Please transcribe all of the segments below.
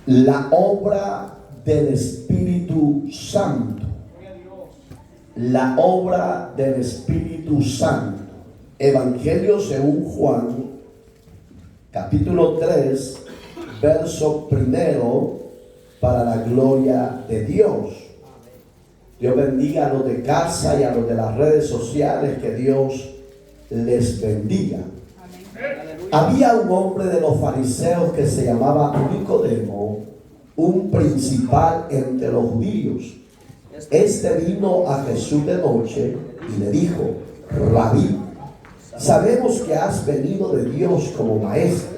La obra del Espíritu Santo. La obra del Espíritu Santo. Evangelio según Juan, capítulo 3, verso 1, para la gloria de Dios. Dios bendiga a los de casa y a los de las redes sociales, que Dios les bendiga. Había un hombre de los fariseos que se llamaba Nicodemo, un principal entre los judíos. Este vino a Jesús de noche y le dijo: Rabí, sabemos que has venido de Dios como maestro,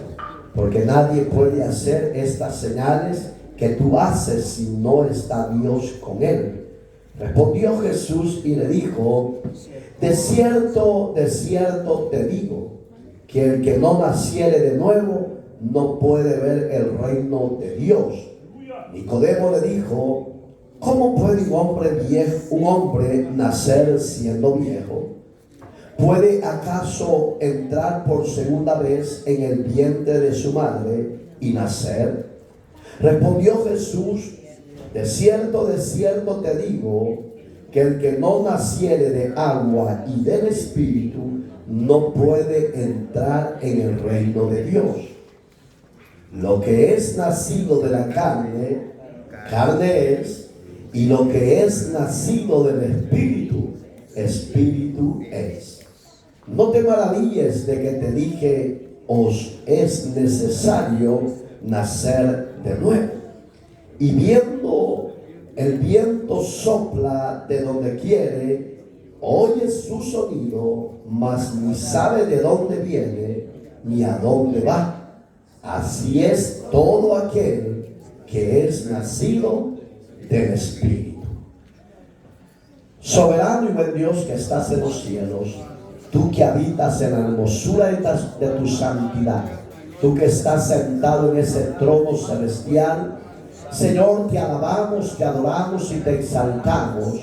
porque nadie puede hacer estas señales que tú haces si no está Dios con él. Respondió Jesús y le dijo: de cierto te digo, que el que no naciere de nuevo no puede ver el reino de Dios. Nicodemo le dijo: ¿cómo puede un hombre nacer siendo viejo? ¿Puede acaso entrar por segunda vez en el vientre de su madre y nacer? Respondió Jesús: de cierto te digo, que el que no naciere de agua y del Espíritu no puede entrar en el reino de Dios. Lo que es nacido de la carne, carne es, y lo que es nacido del Espíritu, Espíritu es. No te maravilles de que te dije: os es necesario nacer de nuevo. Y viendo el viento sopla de donde quiere, oye su sonido, mas ni sabe de dónde viene ni a dónde va. Así es todo aquel que es nacido del Espíritu. Soberano y buen Dios que estás en los cielos, tú que habitas en la hermosura de tu santidad, tú que estás sentado en ese trono celestial, Señor, te alabamos, te adoramos y te exaltamos.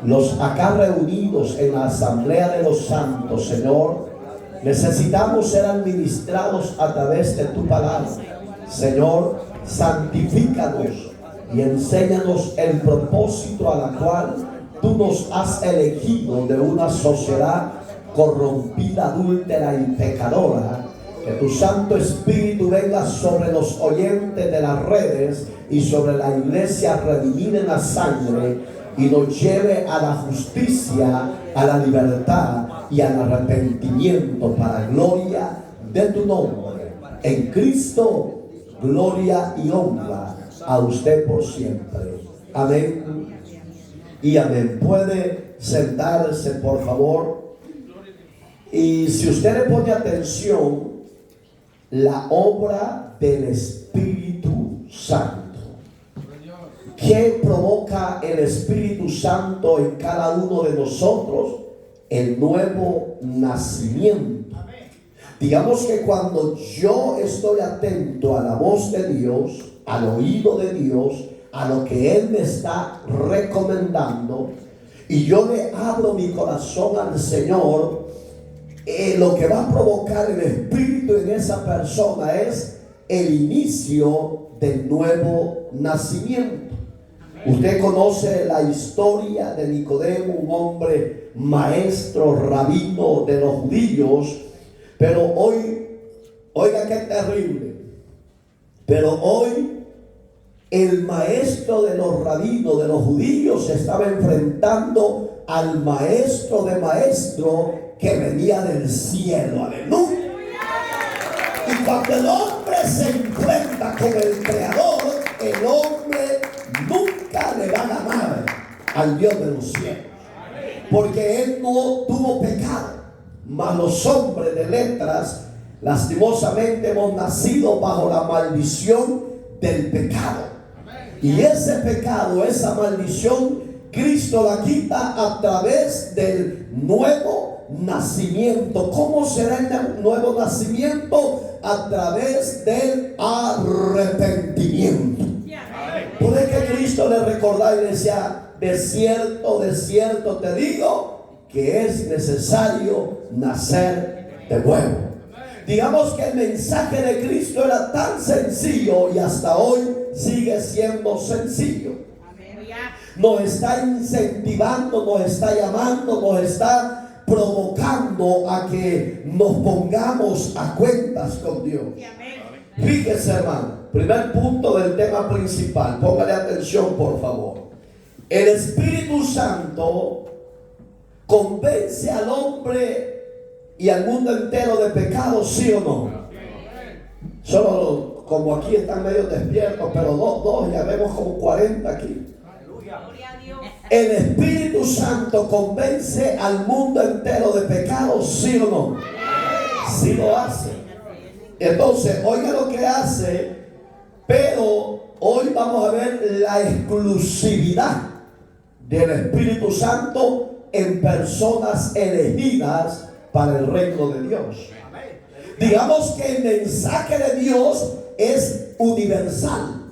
Los acá reunidos en la asamblea de los santos, Señor, necesitamos ser administrados a través de tu palabra. Señor, santifícanos y enséñanos el propósito a la cual tú nos has elegido de una sociedad corrompida, adúltera y pecadora. Que tu Santo Espíritu venga sobre los oyentes de las redes y sobre la iglesia redimida en la sangre, y nos lleve a la justicia, a la libertad y al arrepentimiento, para gloria de tu nombre. En Cristo, gloria y honra a usted por siempre. Amén y amén. Puede sentarse, por favor. Y si usted le pone atención, la obra del Espíritu Santo. ¿Qué provoca el Espíritu Santo en cada uno de nosotros? El nuevo nacimiento. Digamos que cuando yo estoy atento a la voz de Dios, al oído de Dios, a lo que Él me está recomendando, y yo le abro mi corazón al Señor, lo que va a provocar el Espíritu en esa persona es el inicio del nuevo nacimiento. Usted conoce la historia de Nicodemo, un hombre maestro, rabino de los judíos, pero hoy, oiga qué terrible, pero hoy el maestro de los rabinos, de los judíos, se estaba enfrentando al maestro de maestros que venía del cielo. Aleluya. Y cuando el hombre se enfrenta con el Creador, el hombre nunca le va a ganar al Dios de los cielos, porque él no tuvo pecado. Mas los hombres de letras, lastimosamente, hemos nacido bajo la maldición del pecado. Y ese pecado, esa maldición, Cristo la quita a través del nuevo nacimiento. ¿Cómo será el nuevo nacimiento? A través del arrepentimiento. Puede que Cristo le recordara y le decía: de cierto te digo, que es necesario nacer de nuevo. Digamos que el mensaje de Cristo era tan sencillo y hasta hoy sigue siendo sencillo. Nos está incentivando, nos está llamando, nos está provocando a que nos pongamos a cuentas con Dios. Fíjese, hermano, primer punto del tema principal, póngale atención por favor. El Espíritu Santo convence al hombre y al mundo entero de pecado, ¿sí o no? Solo como aquí están medio despiertos, pero dos, ya vemos como 40 aquí. El Espíritu Santo convence al mundo entero de pecado, ¿sí o no? Sí lo hace. Entonces, oiga lo que hace, pero hoy vamos a ver la exclusividad del Espíritu Santo en personas elegidas para el reino de Dios. Digamos que el mensaje de Dios es universal,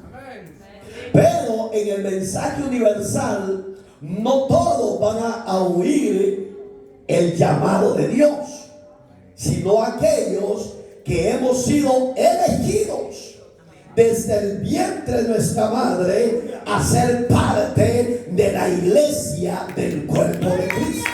pero en el mensaje universal no todos van a oír el llamado de Dios, sino aquellos que hemos sido elegidos desde el vientre de nuestra madre a ser parte de la iglesia del cuerpo de Cristo.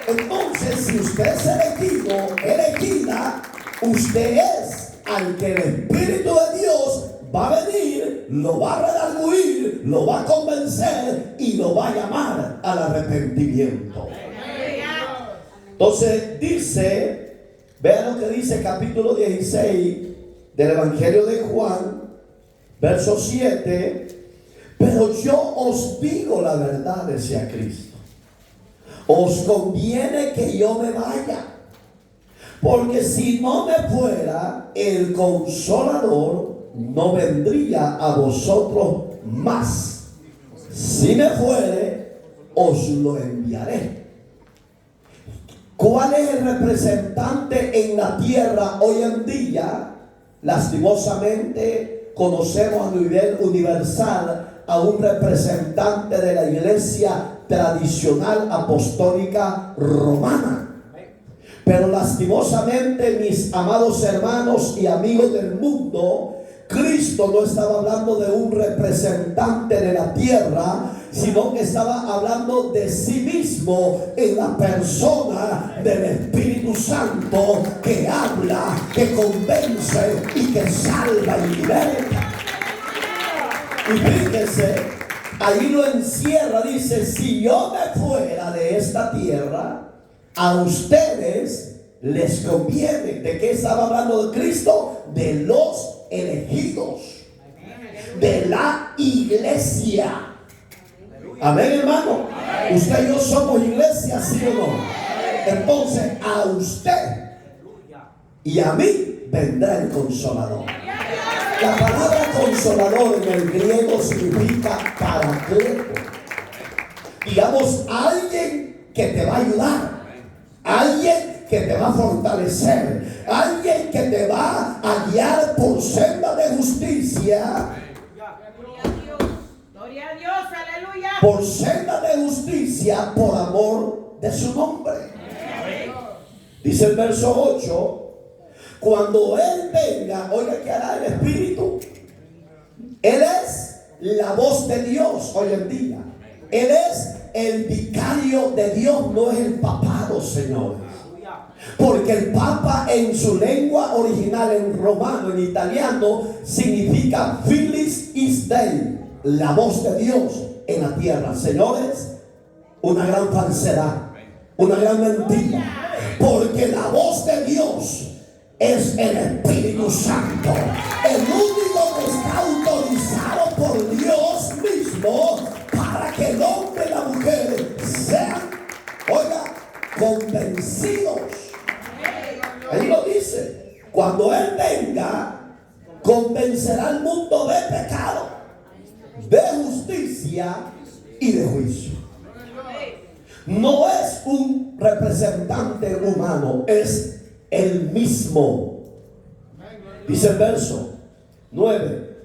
Entonces, si usted es elegido, elegida, usted es al que el Espíritu de Dios va a venir, lo va a redarguir, lo va a convencer y lo va a llamar al arrepentimiento. Entonces dice, vean lo que dice capítulo 16 del Evangelio de Juan, verso 7. Pero yo os digo la verdad, decía Cristo. Os conviene que yo me vaya, porque si no me fuera, el Consolador no vendría a vosotros más. Si me fuere, os lo enviaré. ¿Cuál es el representante en la tierra hoy en día? Lastimosamente conocemos a nivel universal a un representante de la iglesia tradicional apostólica romana. Pero lastimosamente, mis amados hermanos y amigos del mundo, Cristo no estaba hablando de un representante de la tierra, sino que estaba hablando de sí mismo en la persona del Espíritu Santo, que habla, que convence y que salva y liberta. Y fíjese, ahí lo encierra, dice: si yo me fuera de esta tierra, a ustedes les conviene. ¿De qué estaba hablando de Cristo? De los elegidos, de la iglesia. Amén, hermano. Usted y yo somos iglesia, ¿sí o no? Entonces a usted y a mí vendrá el Consolador. La palabra Consolador en el griego significa paracleto. Digamos, alguien que te va a ayudar, alguien que te va a fortalecer, alguien que te va a guiar por senda de justicia. Gloria a Dios, aleluya. Por senda de justicia, por amor de su nombre. Dice el verso 8: cuando Él venga, oiga, ¿qué hará el Espíritu? Él es la voz de Dios hoy en día. Él es el vicario de Dios, no es el papado, señores. Porque el papa en su lengua original, en romano, en italiano, significa Filis is Dei, la voz de Dios en la tierra. Señores, una gran falsedad, una gran mentira. Porque la voz de Dios es el Espíritu Santo, el único que está autorizado por Dios mismo para que el hombre y la mujer sean, oiga, convencidos. Ahí lo dice: cuando Él venga, convencerá al mundo de pecado, de justicia y de juicio. No es un representante humano, es el mismo. Dice el verso 9: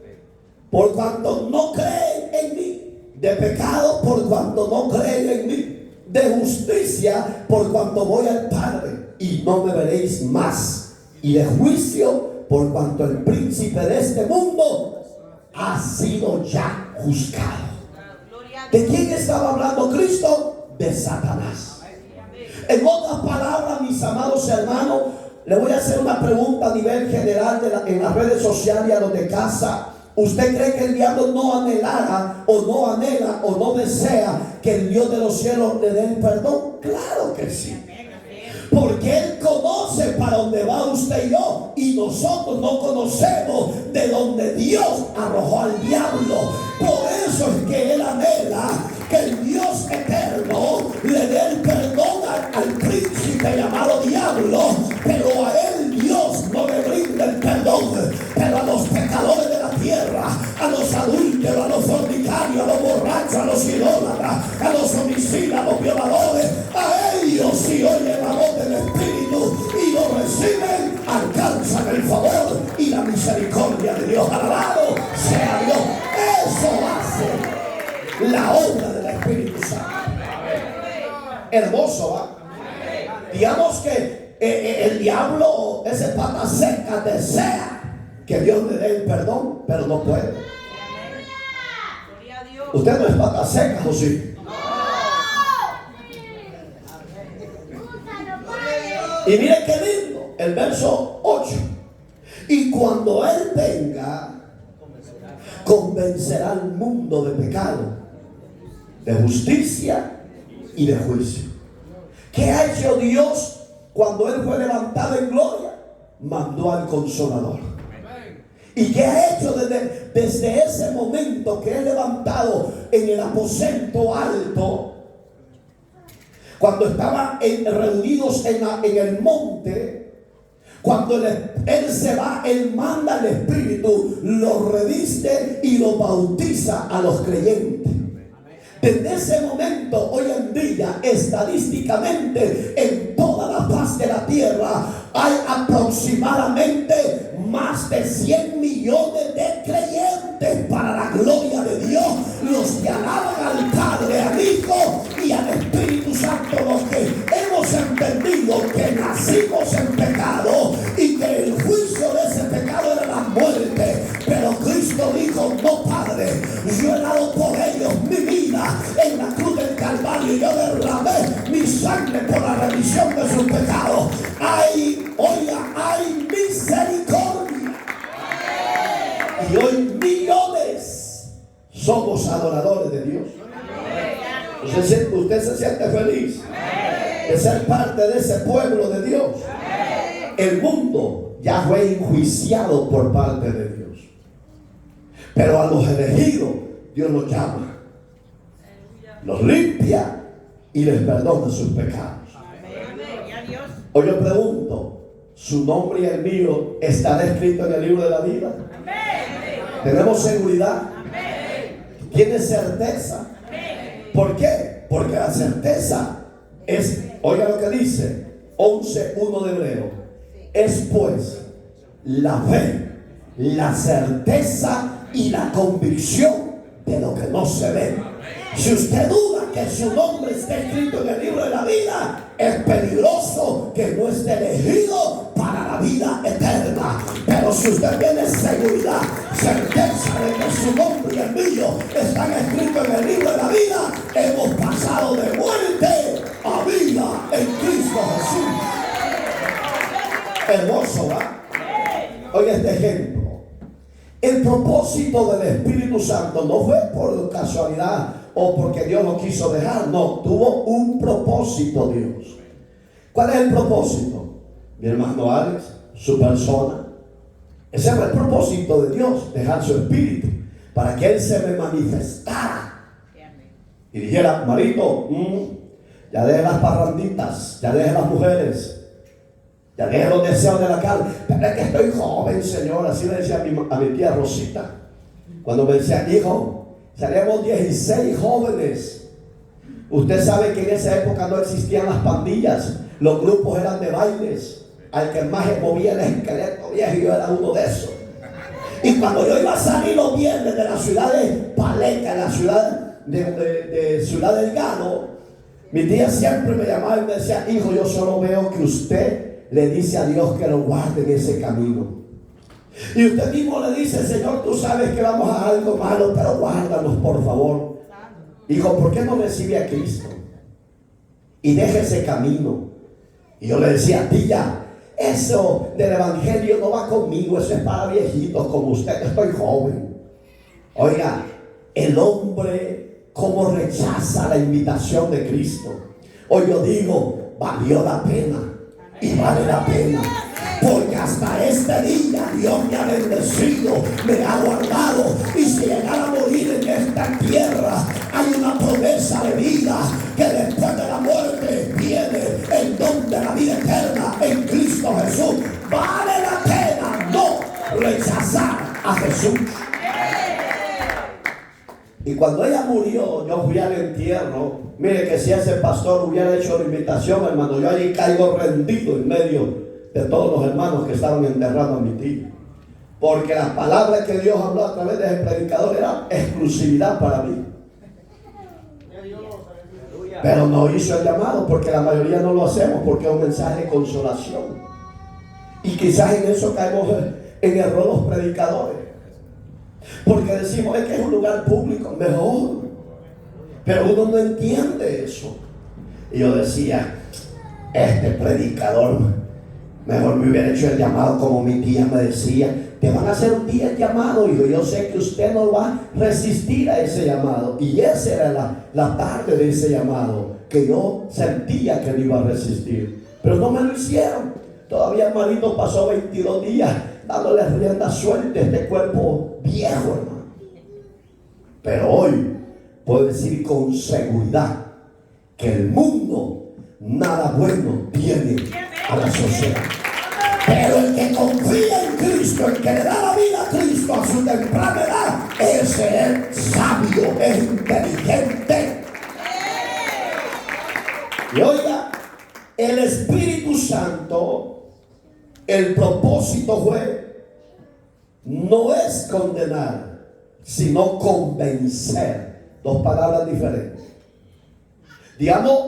por cuanto no creen en mí, de pecado por cuanto no creen en mí, de justicia por cuanto voy al Padre y no me veréis más. y de juicio, por cuanto el príncipe de este mundo ha sido ya juzgado. ¿De quién estaba hablando Cristo? De Satanás. En otras palabras, mis amados hermanos, le voy a hacer una pregunta a nivel general en las redes sociales y a los de casa. ¿Usted cree que el diablo no anhelara o no anhela o no desea que el Dios de los cielos le dé el perdón? Claro que sí. Porque Él conoce para dónde va usted y yo, y nosotros no conocemos de dónde Dios arrojó al diablo. Por eso es que Él anhela que el Dios eterno le dé el perdón al príncipe llamado diablo, pero a él Dios no le brinda el perdón. Pero a los pecadores de la tierra, a los adúlteros, a los fornicarios, a los borrachos, a los idólatras, a los homicidas, a los violadores, a ellos, si oyen la voz del Espíritu y lo reciben, alcanzan el favor y la misericordia de Dios. Alabado sea Dios. Eso hace la obra del Espíritu Santo. Hermoso, ¿va? Digamos que el diablo, ese pata seca, desea que Dios le dé el perdón, pero no puede. Usted no es pata seca, ¿o sí? Y mire qué lindo, el verso 8. Y cuando Él venga, convencerá al mundo de pecado, de justicia y de juicio. ¿Qué ha hecho Dios cuando Él fue levantado en gloria? Mandó al Consolador. ¿Y qué ha hecho desde ese momento que es levantado en el aposento alto? Cuando estaban reunidos en el monte, cuando Él se va, Él manda al Espíritu, lo reviste y lo bautiza a los creyentes. Desde ese momento, hoy en día, estadísticamente, en toda la faz de la tierra, hay aproximadamente más de 100 millones de creyentes para la gloria de Dios. Los que alaban al Padre, al Hijo y al Espíritu Santo, los que hemos entendido que nacimos en pecado y que el juicio de ese pecado era la muerte. Pero Cristo dijo: no, Padre, yo he dado por ellos mi vida en la cruz del Calvario, yo derramé mi sangre por la remisión de sus pecados. Hay misericordia. Y hoy millones somos adoradores de Dios. Usted se siente feliz de ser parte de ese pueblo de Dios. El mundo ya fue enjuiciado por parte de Dios, pero a los elegidos Dios los llama, los limpia y les perdona sus pecados. Hoy yo pregunto, ¿su nombre y el mío estará escrito en el libro de la vida? ¿Tenemos seguridad? ¿Tienes certeza? ¿Por qué? Porque la certeza es, oiga lo que dice 11:1 de Hebreo, es pues la fe, la certeza y la convicción de lo que no se ve. Si usted duda que su nombre esté escrito en el libro de la vida, es peligroso que no esté elegido para la vida eterna. Pero si usted tiene seguridad, certeza de que su nombre y el mío están escritos en el libro de la vida, hemos pasado de muerte a vida en Cristo Jesús. Hermoso, ¿va? Oiga este ejemplo. El propósito del Espíritu Santo no fue por casualidad o porque Dios lo quiso dejar. No, tuvo un propósito Dios. ¿Cuál es el propósito? Mi hermano Alex, su persona. Ese fue el propósito de Dios, dejar su Espíritu para que Él se me manifestara y dijera: marido, ya deje las parranditas, ya deje las mujeres, ya deje los deseos de la carne. Pero es que estoy joven, Señor. Así le decía a mi tía Rosita cuando me decía: hijo, salíamos 16 jóvenes. Usted sabe que en esa época no existían las pandillas, los grupos eran de bailes. Al que más movía el esqueleto viejo, yo era uno de esos. Y cuando yo iba a salir los viernes de la ciudad de Paleca, la ciudad de Ciudad Delgado, mi tía siempre me llamaba y me decía: hijo, yo solo veo que usted le dice a Dios que lo guarde en ese camino. Y usted mismo le dice: Señor, tú sabes que vamos a algo malo, pero guárdanos, por favor. Dijo: ¿por qué no recibe a Cristo? Y deje ese camino. Y yo le decía: tía, eso del evangelio no va conmigo, eso es para viejitos como usted, estoy joven. Oiga, el hombre cómo rechaza la invitación de Cristo. Hoy yo digo, valió la pena y vale la pena, porque hasta este día Dios me ha bendecido, me ha guardado, y si llegara a morir en esta tierra, hay una promesa de vida, que después de la muerte viene el don de la vida eterna en Cristo Jesús. Vale la pena no rechazar a Jesús. Y cuando ella murió, yo fui al entierro. Mire que si ese pastor hubiera hecho la invitación, hermano, yo allí caigo rendido en medio de todos los hermanos que estaban enterrando a mi tío. Porque las palabras que Dios habló a través del predicador eran exclusividad para mí. Pero no hizo el llamado, porque la mayoría no lo hacemos, porque es un mensaje de consolación. Y quizás en eso caemos en error los predicadores, porque decimos: es que es un lugar público, mejor. Pero uno no entiende eso. Y yo decía: este predicador mejor me hubiera hecho el llamado, como mi tía me decía: te van a hacer un día el llamado, hijo. Yo sé que usted no va a resistir a ese llamado. Y esa era la parte de ese llamado, que yo sentía que no iba a resistir. Pero no me lo hicieron. Todavía el marido pasó 22 días dándole rienda suelta a este cuerpo viejo, hermano. Pero hoy puedo decir con seguridad que el mundo nada bueno tiene a la sociedad. Pero el que confía en Cristo, el que le da la vida a Cristo a su temprana edad, ese es sabio, es inteligente. Y oiga, el Espíritu Santo, el propósito fue, no es condenar, sino convencer. Dos palabras diferentes. Digamos,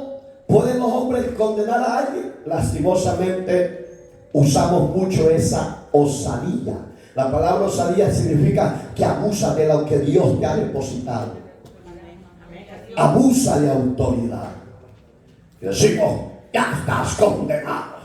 ¿pueden los hombres condenar a alguien? Lastimosamente usamos mucho esa osadía. La palabra osadía significa que abusa de lo que Dios te ha depositado. Abusa de autoridad. Y decimos: ya estás condenado.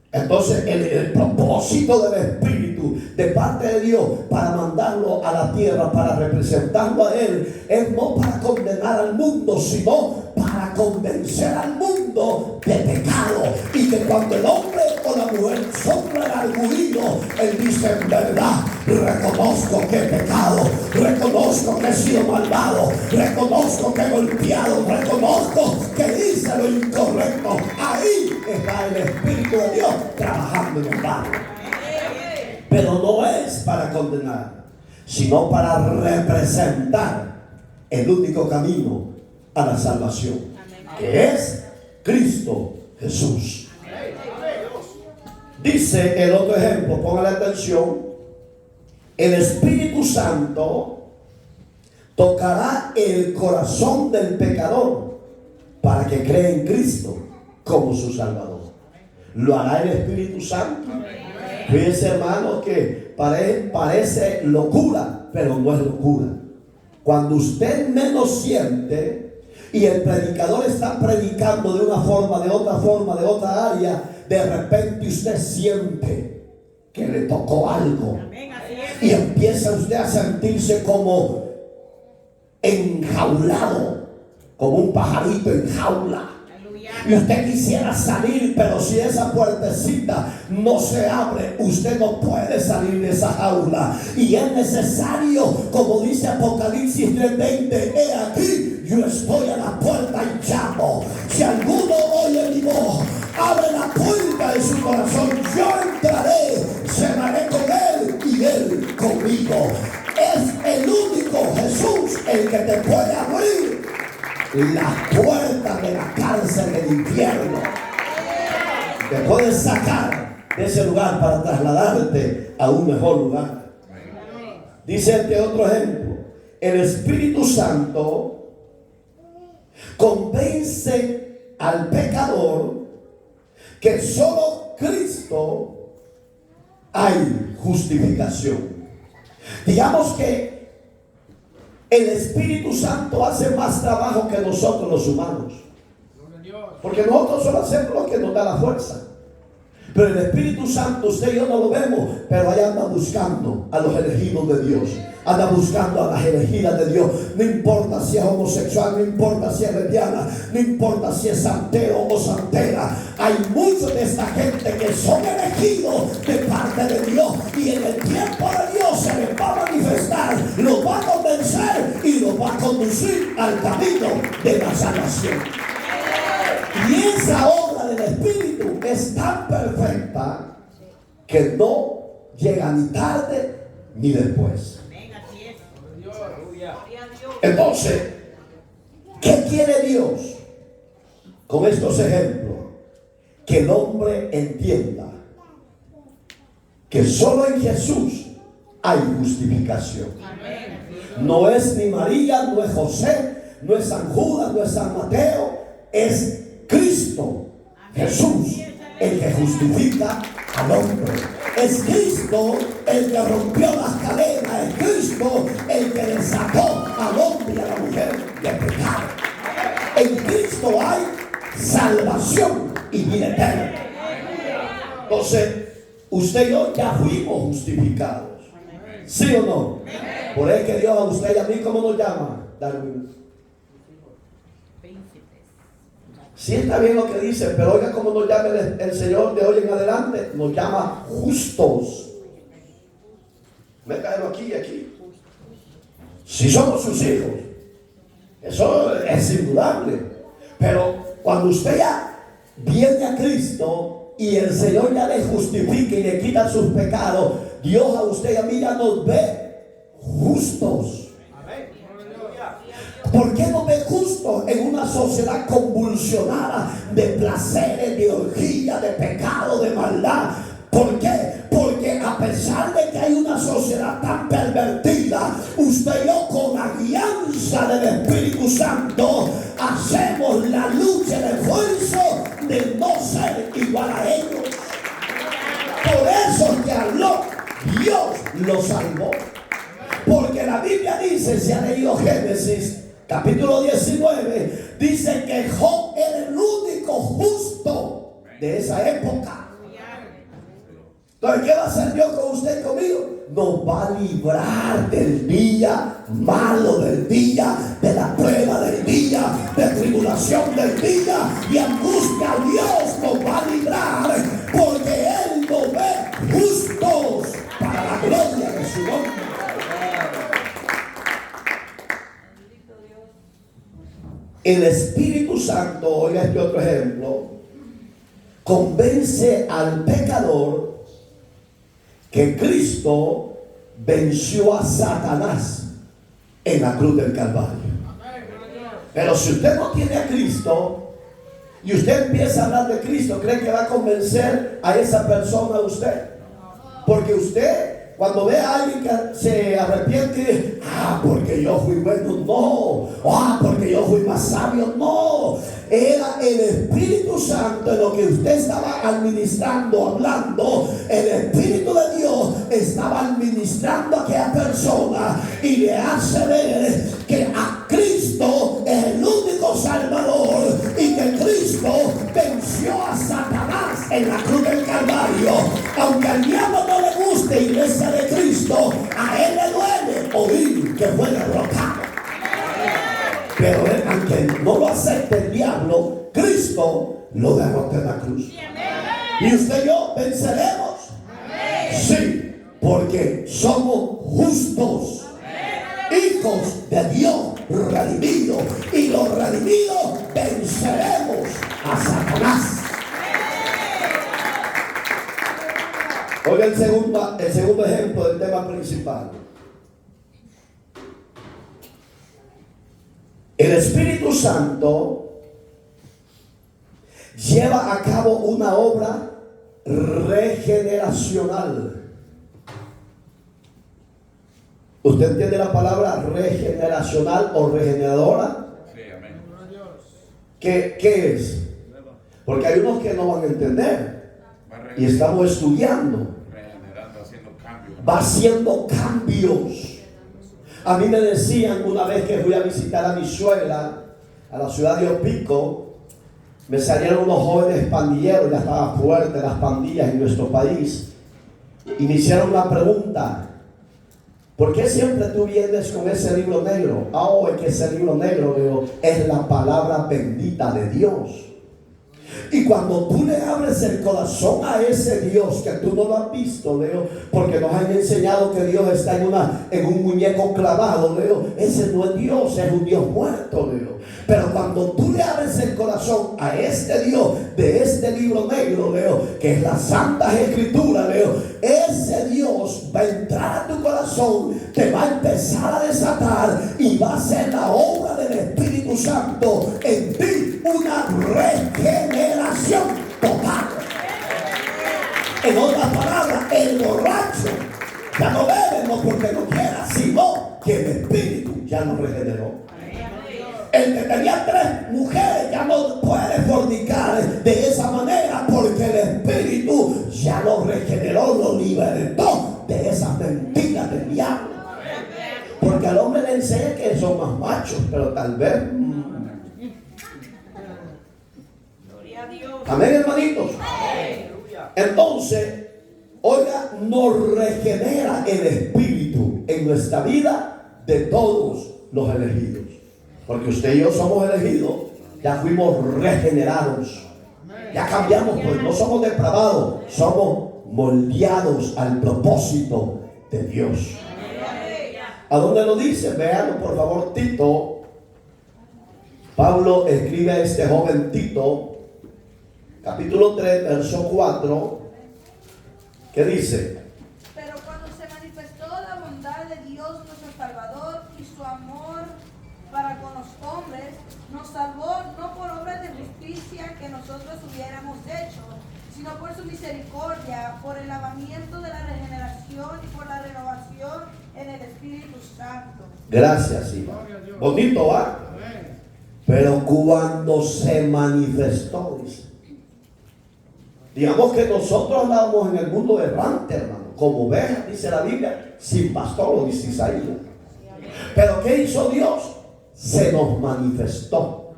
Entonces el propósito del Espíritu de parte de Dios para mandarlo a la tierra, para representarlo a Él, es no para condenar al mundo, sino para convencer al mundo de pecado. Y que cuando el hombre o la mujer sopla el arguido, él dice: en verdad, reconozco que he pecado, reconozco que he sido malvado, reconozco que he golpeado, reconozco que hice lo incorrecto. Ahí está el Espíritu de Dios trabajando en el barrio. Pero no es para condenar, sino para representar el único camino a la salvación, que es Cristo Jesús. Dice el otro ejemplo, póngale atención: el Espíritu Santo tocará el corazón del pecador para que cree en Cristo como su Salvador. ¿Lo hará el Espíritu Santo? Fíjense, hermano, que parece locura, pero no es locura. Cuando usted menos siente y el predicador está predicando de una forma, de otra forma, de otra área, de repente usted siente que le tocó algo. Y empieza usted a sentirse como enjaulado, como un pajarito en jaula. Y usted quisiera salir, pero si esa puertecita no se abre, usted no puede salir de esa jaula. Y es necesario, como dice Apocalipsis 3:20: he aquí, yo estoy a la puerta y llamo. Si alguno oye mi voz, abre la puerta de su corazón, yo entraré, cenaré con él y él conmigo. Es el único Jesús el que te puede abrir la puerta de la cárcel del infierno. Te puedes sacar de ese lugar para trasladarte a un mejor lugar. Dice este otro ejemplo: el Espíritu Santo convence al pecador que solo Cristo hay justificación. Digamos que el Espíritu Santo hace más trabajo que nosotros los humanos, porque nosotros solo hacemos lo que nos da la fuerza. Pero el Espíritu Santo, usted y yo no lo vemos, pero ahí anda buscando a los elegidos de Dios, anda buscando a las elegidas de Dios. No importa si es homosexual, no importa si es lesbiana, no importa si es santero o santera. Hay muchos de esta gente que son elegidos de parte de Dios, y en el tiempo de Dios se les va a manifestar, los va a convencer y los va a conducir al camino de la salvación. Y esa obra del Espíritu es tan perfecta que no llega ni tarde ni después. Entonces, ¿qué quiere Dios con estos ejemplos? Que el hombre entienda que solo en Jesús hay justificación. No es ni María, no es José, no es San Judas, no es San Mateo, es Cristo, Jesús, el que justifica al hombre. Es Cristo el que rompió las cadenas. Es Cristo el que le sacó al hombre y a la mujer de pecado. En Cristo hay salvación y vida eterna. Entonces, usted y yo ya fuimos justificados. ¿Sí o no? Por eso que Dios a usted y a mí, ¿cómo nos llama? Darwin. Sí, está bien lo que dice, pero oiga cómo nos llama el Señor de hoy en adelante. Nos llama justos. Métalo aquí y aquí. Si somos sus hijos, eso es indudable. Pero cuando usted ya viene a Cristo y el Señor ya le justifica y le quita sus pecados, Dios a usted y a mí ya nos ve justos. ¿Por qué no ve justo en una sociedad convulsionada de placeres, de orgía, de pecado, de maldad? ¿Por qué? Porque a pesar de que hay una sociedad tan pervertida, usted y yo con la guianza del Espíritu Santo hacemos la lucha, el esfuerzo de no ser igual a ellos. Por eso que habló, Dios lo salvó. Porque la Biblia dice, si ha leído Génesis capítulo 19, dice que Job era el único justo de esa época. Entonces, ¿qué va a hacer Dios con usted y conmigo? Nos va a librar del día malo, del día de la prueba, del día de tribulación, del día y angustia. Dios nos va a librar porque Él nos ve justos para la gloria de su nombre. El Espíritu Santo, oiga este otro ejemplo, convence al pecador que Cristo venció a Satanás en la cruz del Calvario. Pero si usted no tiene a Cristo y usted empieza a hablar de Cristo, ¿cree que va a convencer a esa persona a usted? Porque usted, cuando ve a alguien que se arrepiente, porque yo fui bueno, no. Porque yo fui más sabio, no. Era el Espíritu Santo en lo que usted estaba administrando, hablando. El Espíritu de Dios estaba administrando a aquella persona y le hace ver que a Cristo es el único Salvador y que Cristo venció a Satanás en la cruz del Calvario. Aunque al diablo no le guste, iglesia de Cristo, a él le duele oír que fue derrotado. Pero él, aunque no lo acepte el diablo, Cristo lo derrotó en la cruz. Y usted y yo venceremos. Sí, porque somos justos, hijos de Dios redimidos, y los redimidos venceremos a Satanás. Oiga el segundo ejemplo del tema principal. El Espíritu Santo lleva a cabo una obra regeneracional. ¿Usted entiende la palabra regeneracional o regeneradora? Sí, amén. ¿Qué es? Porque hay unos que no van a entender. Va a y estamos estudiando, va haciendo cambios. A mí me decían una vez que fui a visitar a mi suegra a la ciudad de Opico, me salieron unos jóvenes pandilleros, ya estaba fuerte las pandillas en nuestro país, y me hicieron una pregunta: ¿por qué siempre tú vienes con ese libro negro? Es que ese libro negro, digo, es la palabra bendita de Dios. Y cuando tú le abres el corazón a ese Dios que tú no lo has visto, Leo, porque nos han enseñado que Dios está en un muñeco clavado, Leo, ese no es Dios, es un Dios muerto, Leo. Pero cuando tú le abres el corazón a este Dios de este libro negro, Leo, que es la Santa Escritura, Leo, ese Dios va a entrar a tu corazón, te va a empezar a desatar y va a hacer la obra del Espíritu Santo en ti, una regeneración total. En otras palabras, el borracho ya no bebe, no porque no quiera, sino que el Espíritu ya lo regeneró. El que tenía 3 mujeres ya no puede fornicar de esa manera, porque el Espíritu ya lo regeneró, lo libertó de esas mentiras del diablo. Porque al hombre le enseña que son más machos, pero tal vez amén, hermanitos. Entonces, oiga, nos regenera el Espíritu en nuestra vida de todos los elegidos. Porque usted y yo somos elegidos, ya fuimos regenerados, ya cambiamos, pues no somos depravados, somos moldeados al propósito de Dios. ¿A dónde lo dice? Veanlo por favor, Tito. Pablo escribe a este joven Tito, capítulo 3, verso 4, que dice: pero cuando se manifestó la bondad de Dios nuestro Salvador y su amor para con los hombres, nos salvó no por obras de justicia que nosotros hubiéramos hecho, sino por su misericordia, por el lavamiento de la regeneración y por la renovación en el Espíritu Santo. Gracias, Iván. Bonito, ¿va? Pero cuando se manifestó, dice. Digamos que nosotros andábamos en el mundo errante, hermano, como ovejas, dice la Biblia, sin pastor, lo dice Isaías. Pero ¿qué hizo Dios? Se nos manifestó.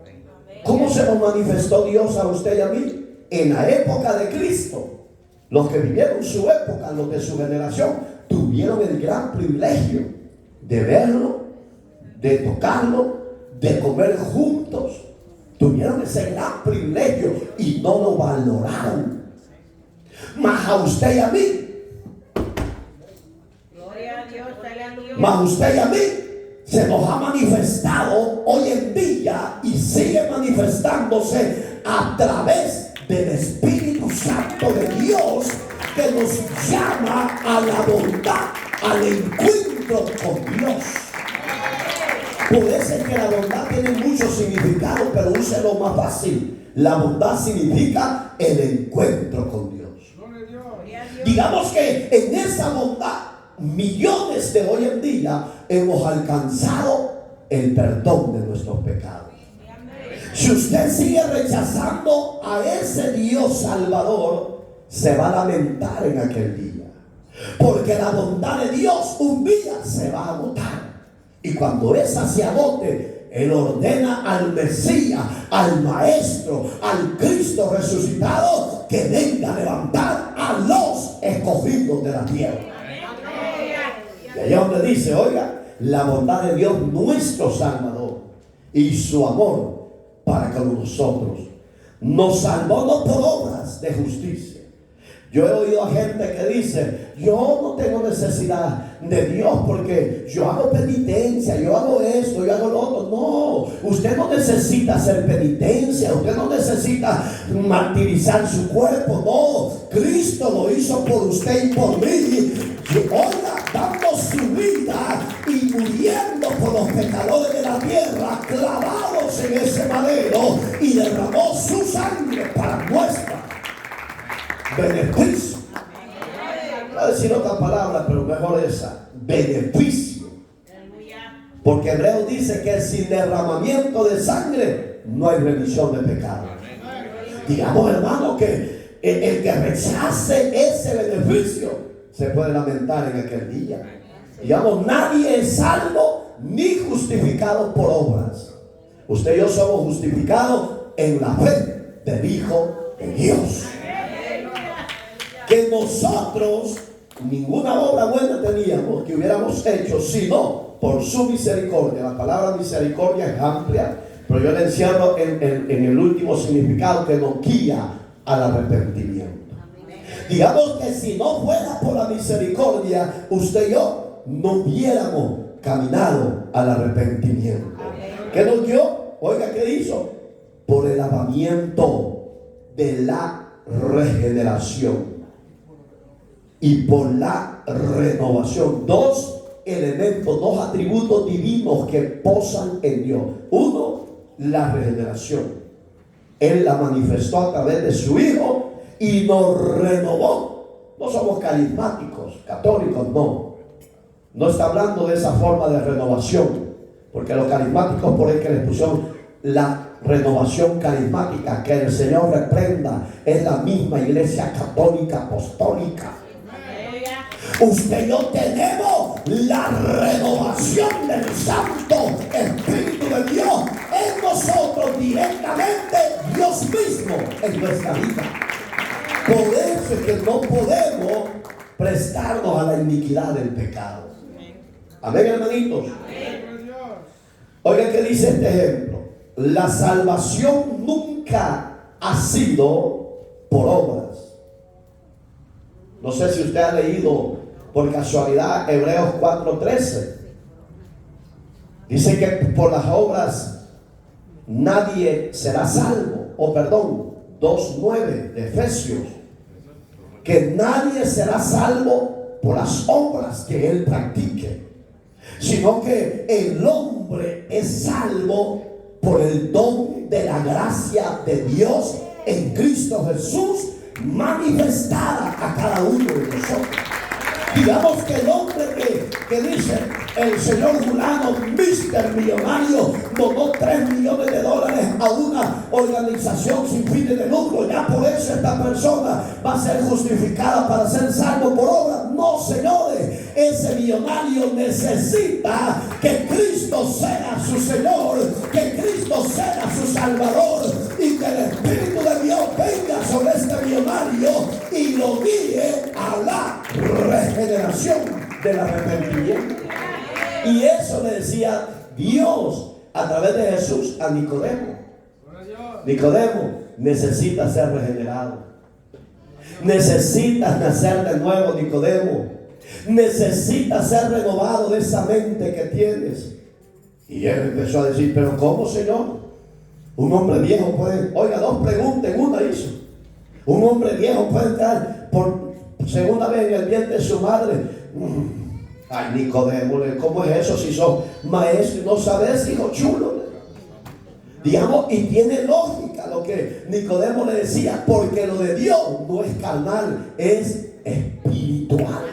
¿Cómo se nos manifestó Dios a usted y a mí? En la época de Cristo. Los que vivieron su época, los de su generación, tuvieron el gran privilegio de verlo, de tocarlo, de comer juntos. Tuvieron ese gran privilegio y no lo valoraron. Mas a usted y a mí, mas usted y a mí, se nos ha manifestado hoy en día y sigue manifestándose a través del Espíritu Santo de Dios, que nos llama a la bondad, al encuentro con Dios. Puede ser que la bondad tiene muchos significados, pero úselo más fácil. La bondad significa el encuentro con Dios. Digamos que en esa bondad, millones de hoy en día hemos alcanzado el perdón de nuestros pecados. Si usted sigue rechazando a ese Dios Salvador, se va a lamentar en aquel día, porque la bondad de Dios un día se va a agotar. Y cuando esa se agote, Él ordena al Mesías, al Maestro, al Cristo resucitado, que venga a levantar a los escogidos de la tierra. Y allá donde dice, oiga, la bondad de Dios nuestro Salvador y su amor para con nosotros, nos salvó no por obras de justicia. Yo he oído a gente que dice, yo no tengo necesidad de Dios porque yo hago penitencia, yo hago esto, yo hago lo otro. No, usted no necesita hacer penitencia, usted no necesita martirizar su cuerpo. No, Cristo lo hizo por usted y por mí. Oiga, dando su vida y muriendo por los pecadores de la tierra, clavados en ese madero, y derramó su sangre para nuestra beneficio. Voy a decir otra palabra, pero mejor esa: beneficio. Porque Hebreo dice que sin derramamiento de sangre no hay remisión de pecado. Digamos, hermano, que el que rechace ese beneficio se puede lamentar en aquel día. Digamos, nadie es salvo ni justificado por obras. Usted y yo somos justificados en la fe del Hijo de Dios. Que nosotros ninguna obra buena teníamos que hubiéramos hecho, sino por su misericordia. La palabra misericordia es amplia, pero yo le encierro en el último significado, que nos guía al arrepentimiento. Digamos que si no fuera por la misericordia, usted y yo no hubiéramos caminado al arrepentimiento. ¿Qué nos dio? Oiga, ¿qué hizo? Por el lavamiento de la regeneración y por la renovación. Dos elementos, dos atributos divinos que posan en Dios. Uno, la regeneración. Él la manifestó a través de su Hijo y nos renovó. No somos carismáticos, católicos, no. No está hablando de esa forma de renovación, porque los carismáticos, por el que les pusieron la renovación carismática, que el Señor reprenda, es la misma iglesia católica apostólica. Usted y yo tenemos la renovación del Santo Espíritu de Dios en nosotros directamente, Dios mismo en nuestra vida. Por eso es que no podemos prestarnos a la iniquidad del pecado. Amén, hermanitos. Oigan qué dice este ejemplo. La salvación nunca ha sido por obras. No sé si usted ha leído por casualidad Hebreos 4:13. Dice que por las obras nadie será salvo. O perdón, 2:9 de Efesios. Que nadie será salvo por las obras que él practique, sino que el hombre es salvo por el don de la gracia de Dios en Cristo Jesús, manifestada a cada uno de nosotros. Digamos que el hombre que dice, el señor fulano, Mr. Millonario, donó $3 millones a una organización sin fines de lucro, ya por eso esta persona va a ser justificada para ser salvo por obra. No, señores, ese millonario necesita que Cristo sea su Señor, que Cristo sea su Salvador, y que el Espíritu de Dios venga sobre este millonario y lo guíe a la regeneración del arrepentimiento. Y eso le decía Dios a través de Jesús a Nicodemo. Nicodemo, necesita ser regenerado. Necesitas nacer de nuevo, Nicodemo. Necesitas ser renovado de esa mente que tienes. Y él empezó a decir, pero ¿cómo, Señor? Un hombre viejo puede, oiga, dos preguntas en una hizo. Un hombre viejo puede entrar por segunda vez en el vientre de su madre. Ay, Nicodemo, ¿cómo es eso si sos maestro y no sabes, hijo chulo? Digamos, y tiene lógica lo que Nicodemo le decía, porque lo de Dios no es carnal, es espiritual.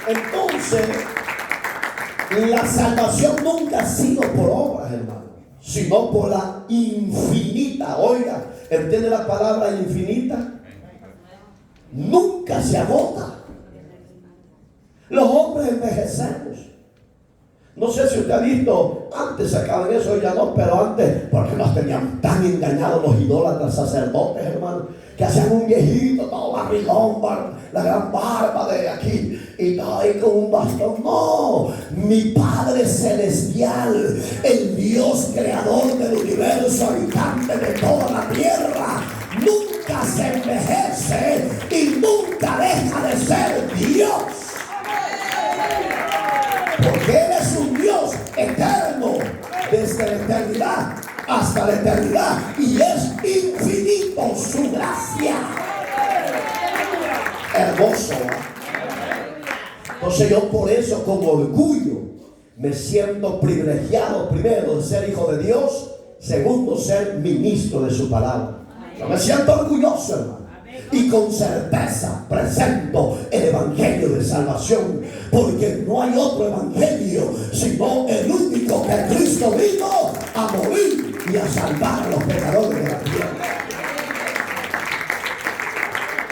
Entonces, la salvación nunca ha sido por obras, hermano, sino por la infinita. Oiga, ¿entiende la palabra infinita? Nunca se agota. Los hombres envejecemos. No sé si usted ha visto, antes sacaban eso, ya no, pero antes, porque nos tenían tan engañados los idólatras sacerdotes, hermano, que hacían un viejito todo barrigón, la gran barba de aquí, y todo ahí con un bastón. No, mi Padre Celestial, el Dios creador del universo, habitante de toda la tierra, nunca se envejece y nunca deja de ser Dios. Porque Él es un Dios eterno, desde la eternidad hasta la eternidad, y es infinito su gracia. Hermoso. Entonces yo por eso con orgullo me siento privilegiado, primero, de ser hijo de Dios, segundo, ser ministro de su palabra. Yo me siento orgulloso, hermano. Y con certeza presento el evangelio de salvación, porque no hay otro evangelio sino el único, que Cristo vino a morir y a salvar a los pecadores de la tierra.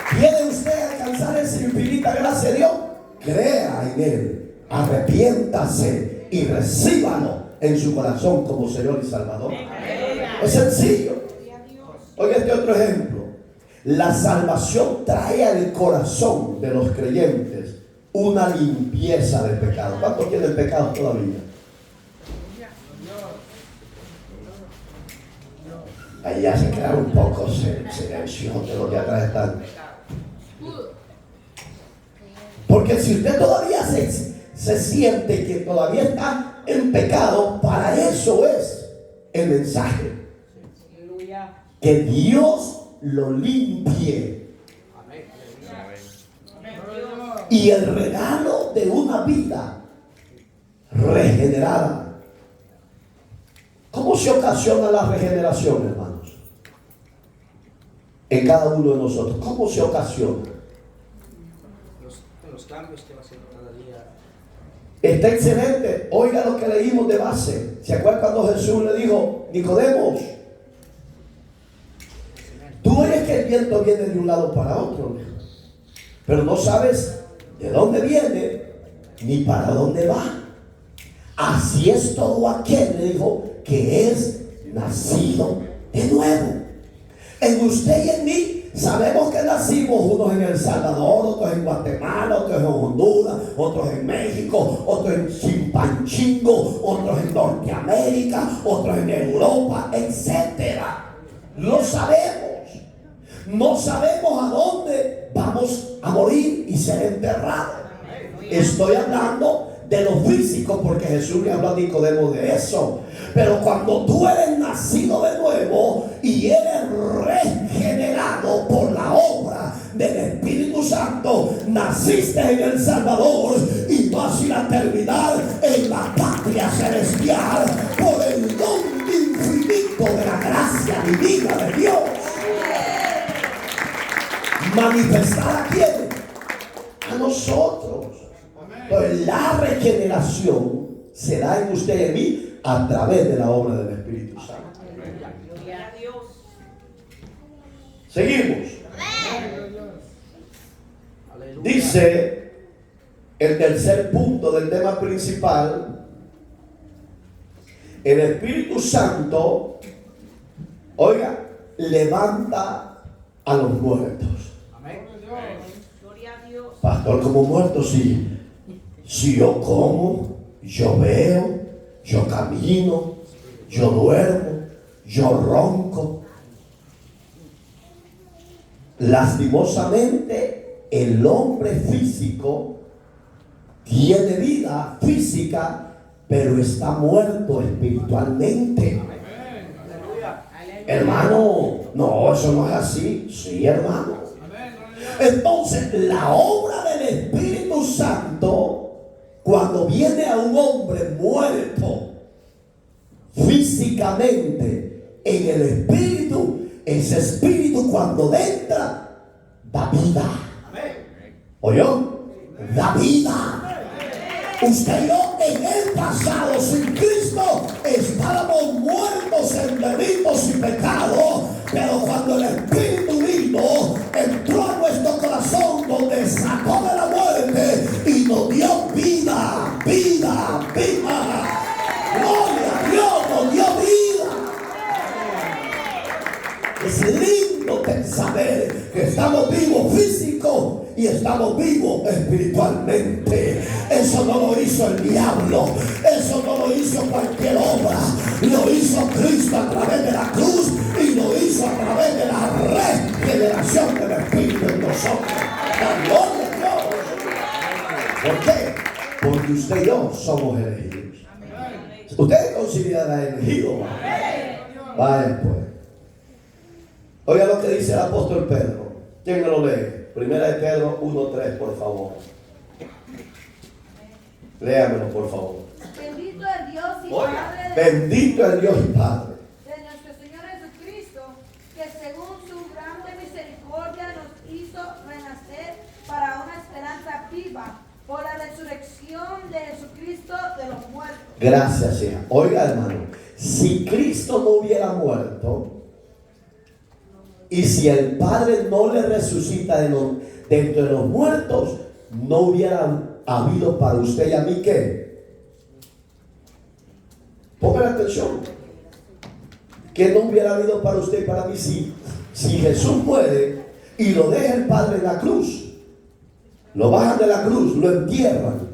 ¿Quiere usted alcanzar esa infinita gracia de Dios? Crea en Él, arrepiéntase y recíbalo en su corazón como Señor y Salvador. Es sencillo. Oiga este otro ejemplo. La salvación trae al corazón de los creyentes una limpieza del pecado. ¿Cuántos tienen pecado todavía? Ahí ya se queda un poco silencioso de los que atrás están. Porque si usted todavía se siente que todavía está en pecado, para eso es el mensaje. Que Dios lo limpie. Y el regalo de una vida regenerada. ¿Cómo se ocasiona la regeneración, hermanos? En cada uno de nosotros. ¿Cómo se ocasiona? Los cambios que va haciendo cada día. Está excelente. Oiga lo que leímos de base. ¿Se acuerdan cuando Jesús le dijo, Nicodemo, tú oyes que el viento viene de un lado para otro, pero no sabes de dónde viene ni para dónde va? Así es todo aquel, le dijo, que es nacido de nuevo. En usted y en mí sabemos que nacimos unos en El Salvador, otros en Guatemala, otros en Honduras, otros en México, otros en Chimpancingo, otros en Norteamérica, otros en Europa, etcétera. Lo sabemos. No sabemos a dónde vamos a morir y ser enterrados. Estoy hablando de lo físico porque Jesús le habló a Nicodemo de eso. Pero cuando tú eres nacido de nuevo y eres regenerado por la obra del Espíritu Santo, naciste en El Salvador y vas a ir a terminar en la patria celestial por el don infinito de la gracia divina de Dios. ¿Manifestar a quién? A nosotros. Entonces la regeneración se da en usted y en mí a través de la obra del Espíritu Santo. Seguimos. Dice el tercer punto del tema principal: el Espíritu Santo, oiga, levanta a los muertos. Pastor, como muerto, sí. Si yo como, yo veo, yo camino, yo duermo, yo ronco. Lastimosamente, el hombre físico tiene vida física, pero está muerto espiritualmente. Hermano, no, eso no es así. Sí, hermano. Entonces, la obra del Espíritu Santo, cuando viene a un hombre muerto físicamente en el Espíritu, ese Espíritu cuando entra, da vida. ¿Oyó? Da vida. Usted y yo en el pasado sin Cristo estábamos muertos en delitos y pecados, pero cuando el Espíritu vino, entró a nuestro corazón, donde sacó de la muerte y nos dio vida, vida, vida. Gloria a Dios, nos dio vida. Es lindo saber que estamos vivos físicos y estamos vivos espiritualmente. Eso no lo hizo el diablo, eso no lo hizo cualquier obra, lo hizo Cristo a través de la cruz y lo hizo a través de la regeneración del Espíritu en nosotros. La gloria a Dios. ¿Por qué? Porque usted y yo somos elegidos. Usted es considerado elegido. Vaya pues. Oiga lo que dice el apóstol Pedro. ¿Quién me lo lee? Primera de Pedro 1:3, por favor. Léamelo, por favor. Bendito el Dios y Padre Bendito el Dios y Padre de nuestro Señor Jesucristo, que según su grande misericordia nos hizo renacer para una esperanza viva por la resurrección de Jesucristo de los muertos. Gracias, sea. Oiga, hermano, Si Cristo no hubiera muerto y si el Padre no le resucita de entre los muertos, no hubiera habido para usted y a mí ¿qué? Pongan atención. ¿Qué no hubiera habido para usted y para mí si Jesús muere y lo deja el Padre en la cruz? Lo bajan de la cruz, lo entierran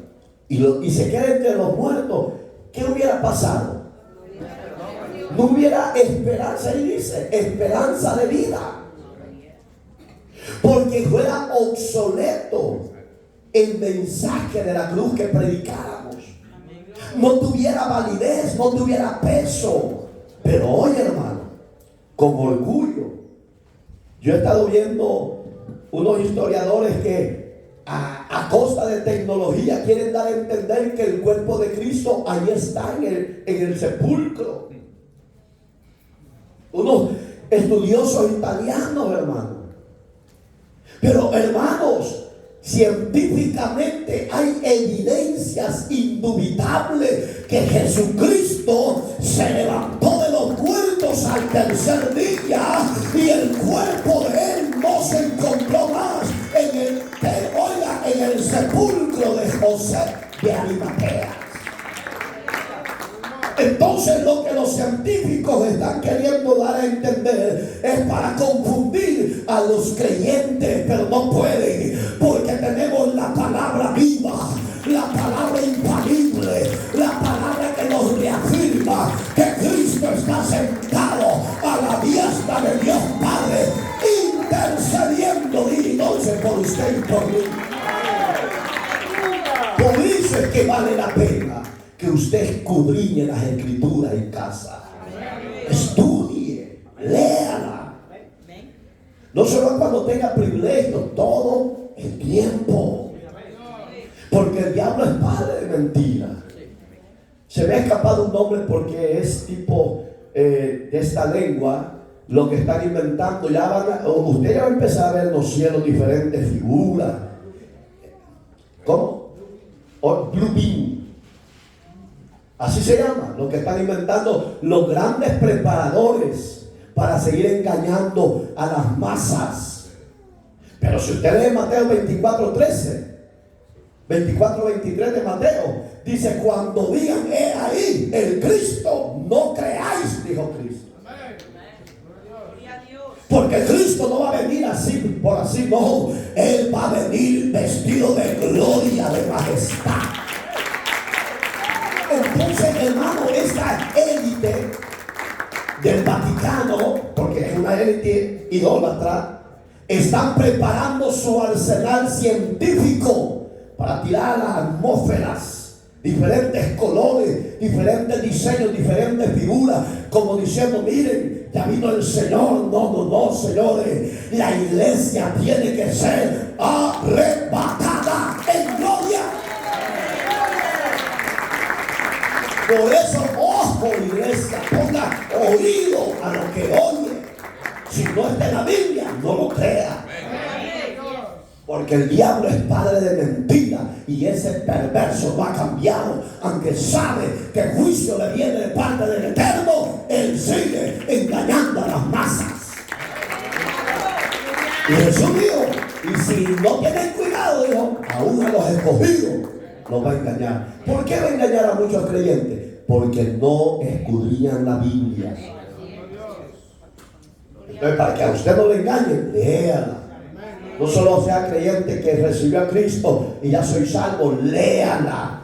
y se queda entre los muertos. ¿Qué hubiera pasado? No hubiera esperanza, y dice, esperanza de vida. Porque fuera obsoleto el mensaje de la cruz que predicáramos. No tuviera validez, no tuviera peso. Pero oye, hermano, con orgullo. Yo he estado viendo unos historiadores que a costa de tecnología quieren dar a entender que el cuerpo de Cristo ahí está en el sepulcro. Unos estudiosos italianos, hermanos. Pero hermanos, científicamente hay evidencias indubitables que Jesucristo se levantó de los muertos al tercer día y el cuerpo de él no se encontró más en el sepulcro de José de Arimatea. Entonces lo que los científicos están queriendo dar a entender es para confundir a los creyentes, pero no pueden, porque tenemos la palabra viva, la palabra infalible, la palabra que nos reafirma que Cristo está sentado a la diestra de Dios Padre, intercediendo y entonces por usted y por mí. Por eso es que vale la pena que usted escudriñe las escrituras en casa. Estudie, léala. No solo cuando tenga privilegio, todo el tiempo. Porque el diablo es padre de mentira. Se me ha escapado un nombre porque es tipo de esta lengua. Lo que están inventando, usted ya va a empezar a ver en los cielos diferentes figuras. ¿Cómo? Blue beam. Así se llama, lo que están inventando los grandes preparadores para seguir engañando a las masas. Pero si usted lee Mateo 24:13, 24:23 de Mateo, dice: cuando digan he ahí el Cristo, no creáis, dijo Cristo. Porque Cristo no va a venir así, por así, no. Él va a venir vestido de gloria, de majestad. Entonces, hermano, esta élite del Vaticano, porque es una élite idólatra, están preparando su arsenal científico para tirar a las atmósferas diferentes colores, diferentes diseños, diferentes figuras, como diciendo: miren, ya vino el Señor. No, señores, la iglesia tiene que ser arrebatada en gloria. Por eso, ojo, iglesia, ponga oído a lo que oye. Si no está en la Biblia, no lo crea. Porque el diablo es padre de mentira y ese perverso no ha cambiado. Aunque sabe que el juicio le viene de parte del Eterno, él sigue engañando a las masas. Y Jesús dijo: y si no tienen cuidado, dijo, aún a los escogidos los va a engañar. ¿Por qué va a engañar a muchos creyentes? Porque no escudriñan la Biblia. Entonces, para que a usted no le engañen, léala. No solo sea creyente que recibió a Cristo y ya soy salvo, léala.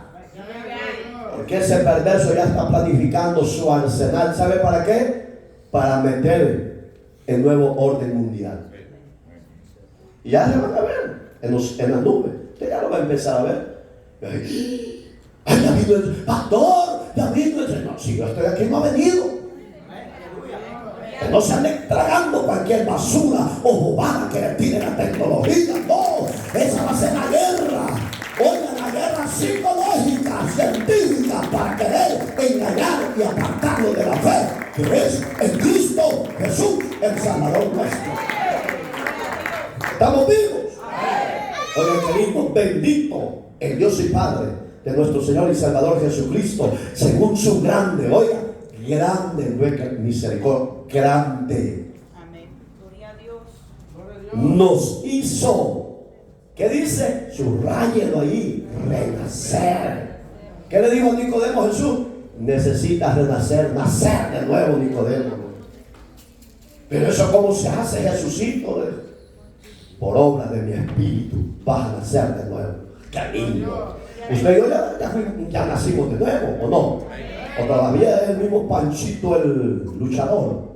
Porque ese perverso ya está planificando su arsenal. ¿Sabe para qué? Para meter el nuevo orden mundial. Y ya se van a ver en las nubes. Usted ya lo va a empezar a ver. Ay, ya vino el pastor, ya vino el Señor. Si yo estoy aquí, no ha venido. Que no se anden tragando cualquier basura o bobada que le tire la tecnología. No, esa va a ser la guerra. Oigan, la guerra psicológica, científica, para querer engañar y apartarlo de la fe, que es en Cristo Jesús, el Salvador nuestro. ¿Estamos vivos? Oigan, queridos, bendito el Dios y Padre de nuestro Señor y Salvador Jesucristo, según su grande, oiga, grande nuestra misericordia, grande. Amén. Gloria a Dios. Nos hizo, ¿qué dice? Subrayelo ahí, renacer. ¿Qué le dijo a Nicodemo Jesús? Necesitas renacer, nacer de nuevo, Nicodemo. Pero eso ¿cómo se hace, Jesucito? Por obra de mi espíritu vas a nacer de nuevo. ¡Qué lindo! Usted y yo ya nacimos de nuevo, ¿o no? ¿O todavía es el mismo Panchito el luchador?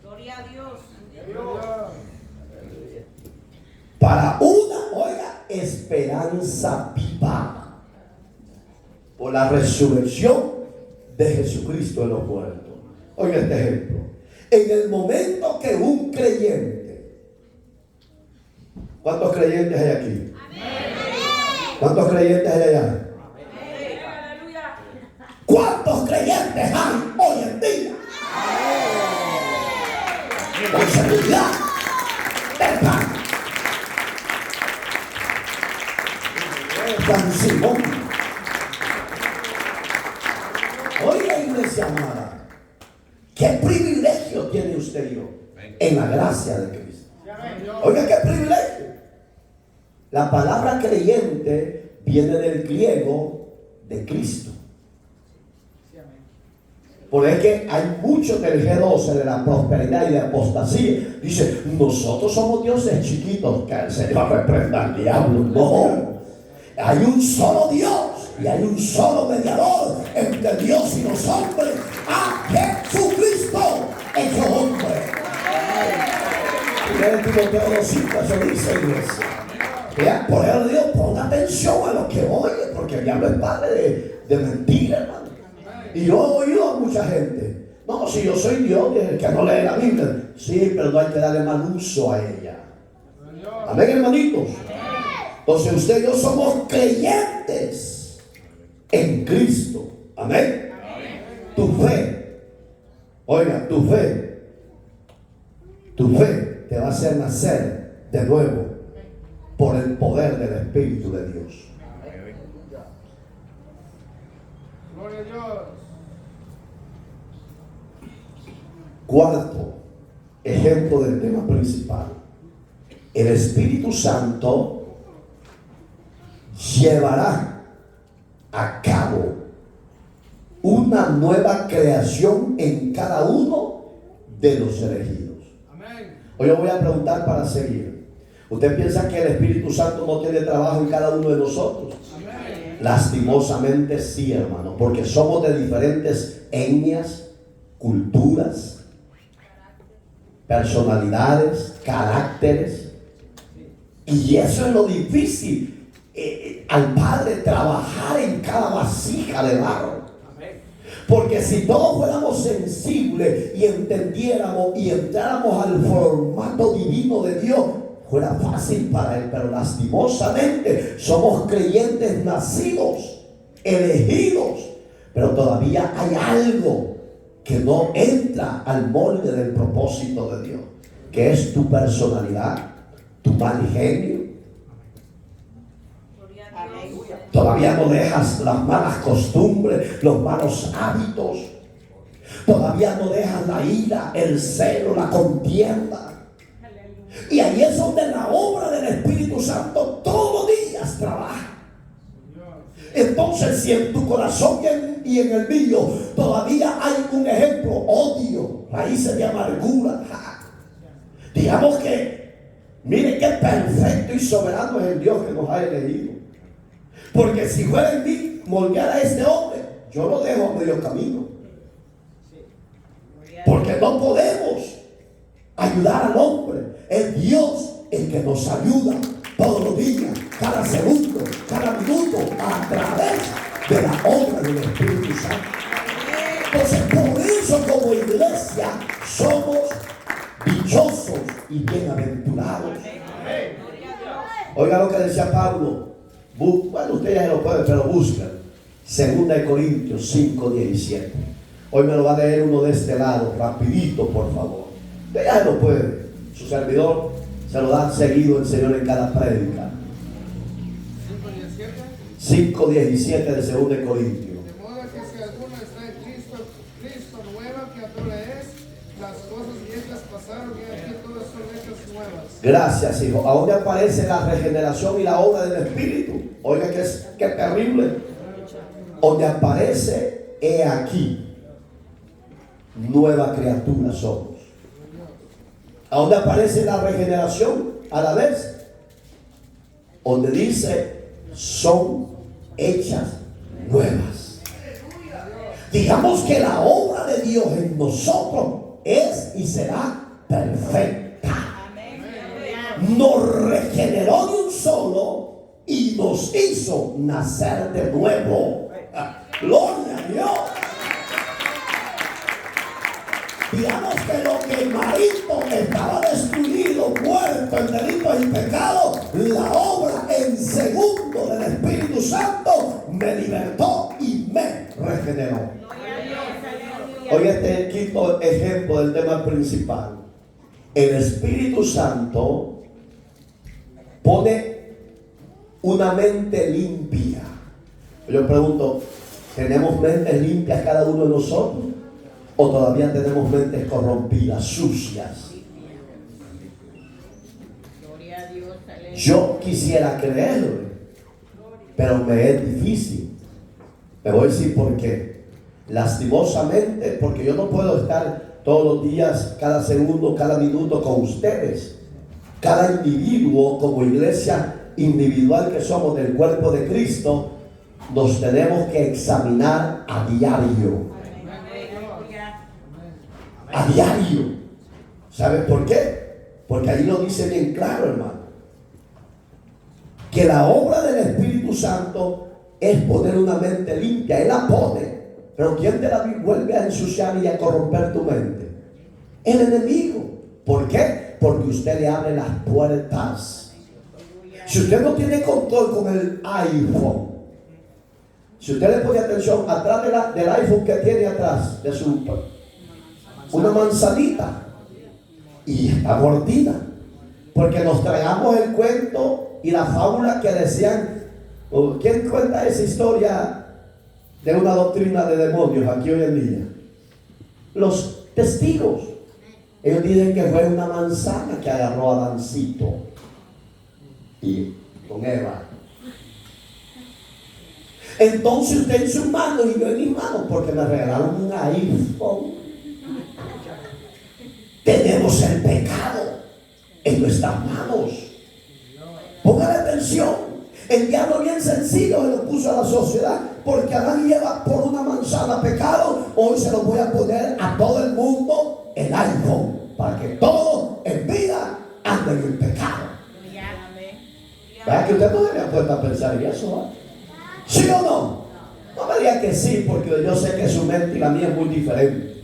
Gloria a Dios. Para una, oiga, esperanza viva por la resurrección de Jesucristo de los muertos. Oiga este ejemplo. En el momento que un creyente, ¿cuántos creyentes hay aquí? ¿Cuántos creyentes hay allá? ¿Cuántos creyentes hay hoy en día? Con seguridad del Padre. San Simón. Oiga, iglesia amada, qué privilegio tiene usted y yo en la gracia de Cristo. Oiga, qué privilegio. La palabra creyente viene del griego de Cristo. Porque es que hay mucho del G12 de la prosperidad y de apostasía. Dice, nosotros somos dioses chiquitos. Que el Señor reprenda al diablo. No. Hay un solo Dios y hay un solo mediador entre Dios y los hombres. A Jesucristo hecho hombre. Y en Timoteo 2:5 eso dice, iglesia. Por eso Dios, ponga atención a lo que oye, porque el diablo es padre de mentira, hermano. Y yo he oído a mucha gente, no, si yo soy Dios, que no lee la Biblia. Sí, pero no hay que darle mal uso a ella. Amén, hermanitos. Entonces usted y yo somos creyentes en Cristo. Amén. Tu fe, oiga, tu fe te va a hacer nacer de nuevo por el poder del Espíritu de Dios. Gloria a Dios. Cuarto ejemplo del tema principal. El Espíritu Santo llevará a cabo una nueva creación en cada uno de los elegidos. Amén. Hoy yo voy a preguntar para seguir. ¿Usted piensa que el Espíritu Santo no tiene trabajo en cada uno de nosotros? Amén. Lastimosamente sí, hermano, porque somos de diferentes etnias, culturas, personalidades, caracteres. Y eso es lo difícil. Al Padre trabajar en cada vasija de barro. Porque si todos fuéramos sensibles y entendiéramos y entráramos al formato divino de Dios, fuera fácil para Él. Pero lastimosamente somos creyentes nacidos, elegidos, pero todavía hay algo que no entra al molde del propósito de Dios, que es tu personalidad, tu mal genio. Todavía no dejas las malas costumbres, los malos hábitos. Todavía no dejas la ira, el celo, la contienda. Y ahí es donde la obra del Espíritu Santo todos los días trabaja. Entonces, si en tu corazón y en el mío todavía hay un ejemplo, odio, raíces de amargura, digamos que, mire qué perfecto y soberano es el Dios que nos ha elegido. Porque si fuera en mí moldear a este hombre, yo lo dejo a medio camino. Porque no podemos ayudar al hombre. Es Dios el que nos ayuda todos los días, cada segundo, cada minuto, a través de la obra del Espíritu Santo. Entonces, por eso como iglesia somos dichosos y bienaventurados. Oiga lo que decía Pablo. Bueno, usted ya lo puede, pero busca 2 Corintios 5:17. Hoy me lo va a leer uno de este lado, rapidito, por favor. Usted ya lo puede. Su servidor se lo da seguido el Señor en cada prédica. 5:17 de 2 Corintios. De modo que si alguno está en Cristo, pasaron y aquí todas son hechas nuevas. Gracias, hijo. ¿A dónde aparece la regeneración y la obra del Espíritu? Oiga, qué terrible. Donde aparece, he aquí, nueva criatura somos. ¿A dónde aparece la regeneración? A la vez, donde dice, son hechas nuevas. Digamos que la obra de Dios en nosotros es y será perfecta. Nos regeneró de un solo y nos hizo nacer de nuevo. Gloria a Dios. Digamos que lo que el marido estaba destruido, muerto en delitos y pecados, la obra en segundo del Espíritu Santo me libertó y me regeneró. Hoy este es el quinto ejemplo del tema principal. El Espíritu Santo pone una mente limpia. Yo pregunto, ¿tenemos mentes limpias cada uno de nosotros? ¿O todavía tenemos mentes corrompidas, sucias? Yo quisiera creerlo, pero me es difícil. Me voy a decir por qué. Lastimosamente, porque yo no puedo estar todos los días, cada segundo, cada minuto con ustedes. Cada individuo, como iglesia individual que somos del cuerpo de Cristo, nos tenemos que examinar a diario. A diario. ¿Sabes por qué? Porque ahí lo dice bien claro, hermano, que la obra del Espíritu Santo es poner una mente limpia. Él la pone, pero ¿quién te la vuelve a ensuciar y a corromper tu mente? El enemigo. ¿Por qué? Porque usted le abre las puertas. Si usted no tiene control con el iPhone, si usted le pone atención atrás del iPhone que tiene atrás de su, una manzanita, y está mordida, porque nos tragamos el cuento y la fábula que decían. ¿Quién cuenta esa historia de una doctrina de demonios aquí hoy en día? Los testigos. Ellos dicen que fue una manzana que agarró a Adancito y con Eva. Entonces usted en su mano y yo en mi mano, porque me regalaron un iPhone. Tenemos el pecado en nuestras manos. Póngale atención. El diablo bien sencillo se lo puso a la sociedad, porque Adán y Eva por una manzana pecado. Hoy se lo voy a poner a todo el mundo el iPhone, para que todos en vida anden en pecado. ¿Verdad que usted no debe puesto a pensar en eso? ¿Eh? ¿Sí o no? No me diga que sí, porque yo sé que su mente y la mía es muy diferente.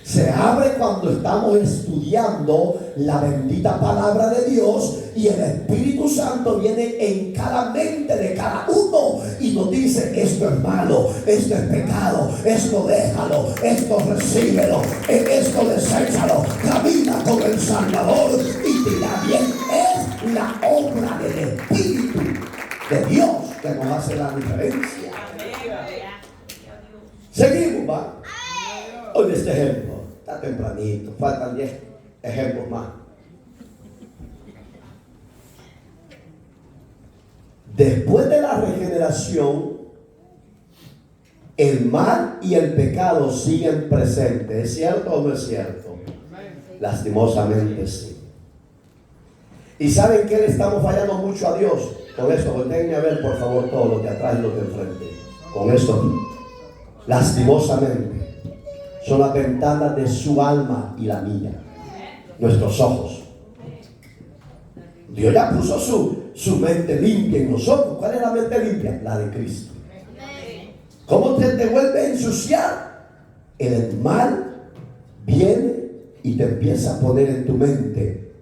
Se abre cuando estamos estudiando la bendita palabra de Dios, y el Espíritu Santo viene en cada mente de cada uno y nos dice: esto es malo, esto es pecado, esto déjalo, esto recíbelo, esto deséchalo, camina con el Salvador y te irá bien. Es la obra del Espíritu de Dios que nos hace la diferencia. Seguimos, va. Oye este ejemplo, está tempranito, faltan 10 ejemplos más. Después de la regeneración, el mal y el pecado siguen presentes. ¿Es cierto o no es cierto? Lastimosamente sí. ¿Y saben qué le estamos fallando mucho a Dios? Con eso, voltéenme a ver por favor todos los de atrás y los de enfrente. Con eso, lastimosamente, son las ventanas de su alma y la mía, nuestros ojos. Dios ya puso su mente limpia en nosotros. ¿Cuál es la mente limpia? La de Cristo. ¿Cómo te vuelve a ensuciar? El mal viene y te empieza a poner en tu mente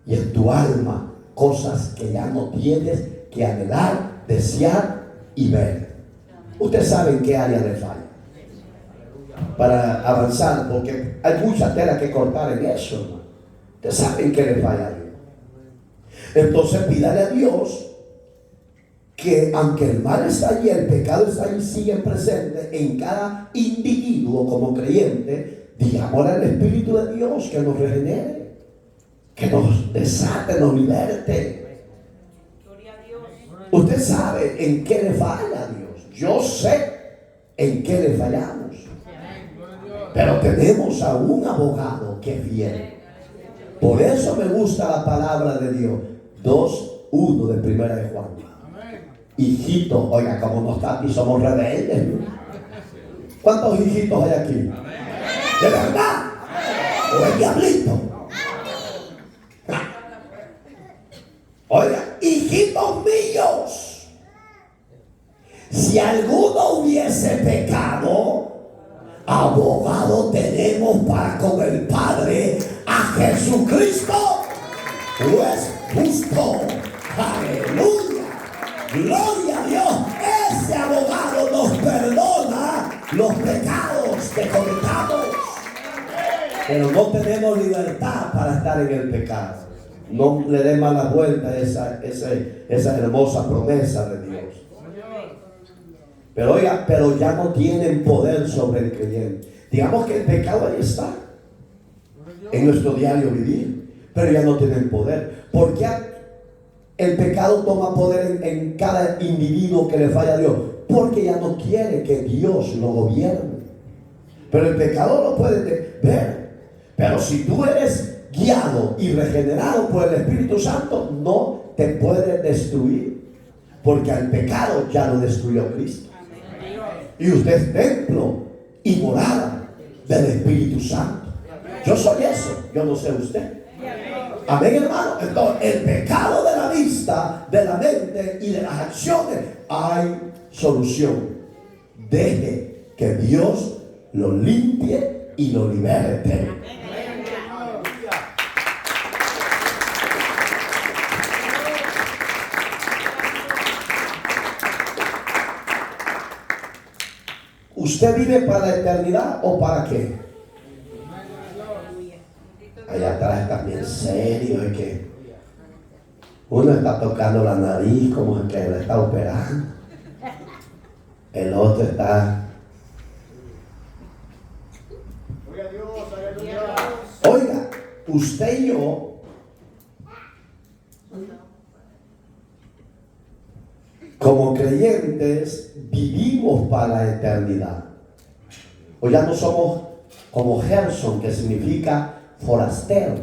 y en tu alma cosas que ya no tienes que anhelar, desear y ver. Ustedes saben qué área le falla para avanzar, porque hay mucha tela que cortar en eso, ¿no? Ustedes saben qué le falla a Dios. Entonces pídale a Dios que, aunque el mal está allí, el pecado está allí, sigue presente en cada individuo como creyente. Digámosle al Espíritu de Dios que nos regenere. que nos desate, nos liberte. Usted sabe en qué le falla a Dios. Yo sé en qué le fallamos. Pero tenemos a un abogado que es fiel. Por eso me gusta la palabra de Dios. 2:1 de Primera de Juan. Hijito, oiga, como no está aquí, somos rebeldes. ¿Cuántos hijitos hay aquí? ¿De verdad? ¿O el diablito? Oiga, hijitos míos, si alguno hubiese pecado, abogado tenemos para con el Padre, a Jesucristo, juez justo. Aleluya, gloria a Dios. Ese abogado nos perdona los pecados que cometamos, pero no tenemos libertad para estar en el pecado. No le dé mala vuelta a esa hermosa promesa de Dios. Pero oiga, pero ya no tienen poder sobre el creyente. Digamos que el pecado ahí está, en nuestro diario vivir, pero ya no tienen poder. ¿Por qué el pecado toma poder en cada individuo que le falla a Dios? Porque ya no quiere que Dios lo gobierne. Pero el pecado lo puede ver. Pero si tú eres guiado y regenerado por el Espíritu Santo, no te puede destruir, porque al pecado ya lo destruyó Cristo. Y usted es templo y morada del Espíritu Santo. Yo soy eso, yo no sé usted. Amén, hermano. Entonces, el pecado de la vista, de la mente y de las acciones, hay solución. Deje que Dios lo limpie y lo liberte. ¿Usted vive para la eternidad o para qué? Allá atrás está bien serio, es que uno está tocando la nariz como el que le está operando, el otro está. Oiga, usted y yo como creyentes vivimos para la eternidad. O ya no somos como Gerson, que significa forastero.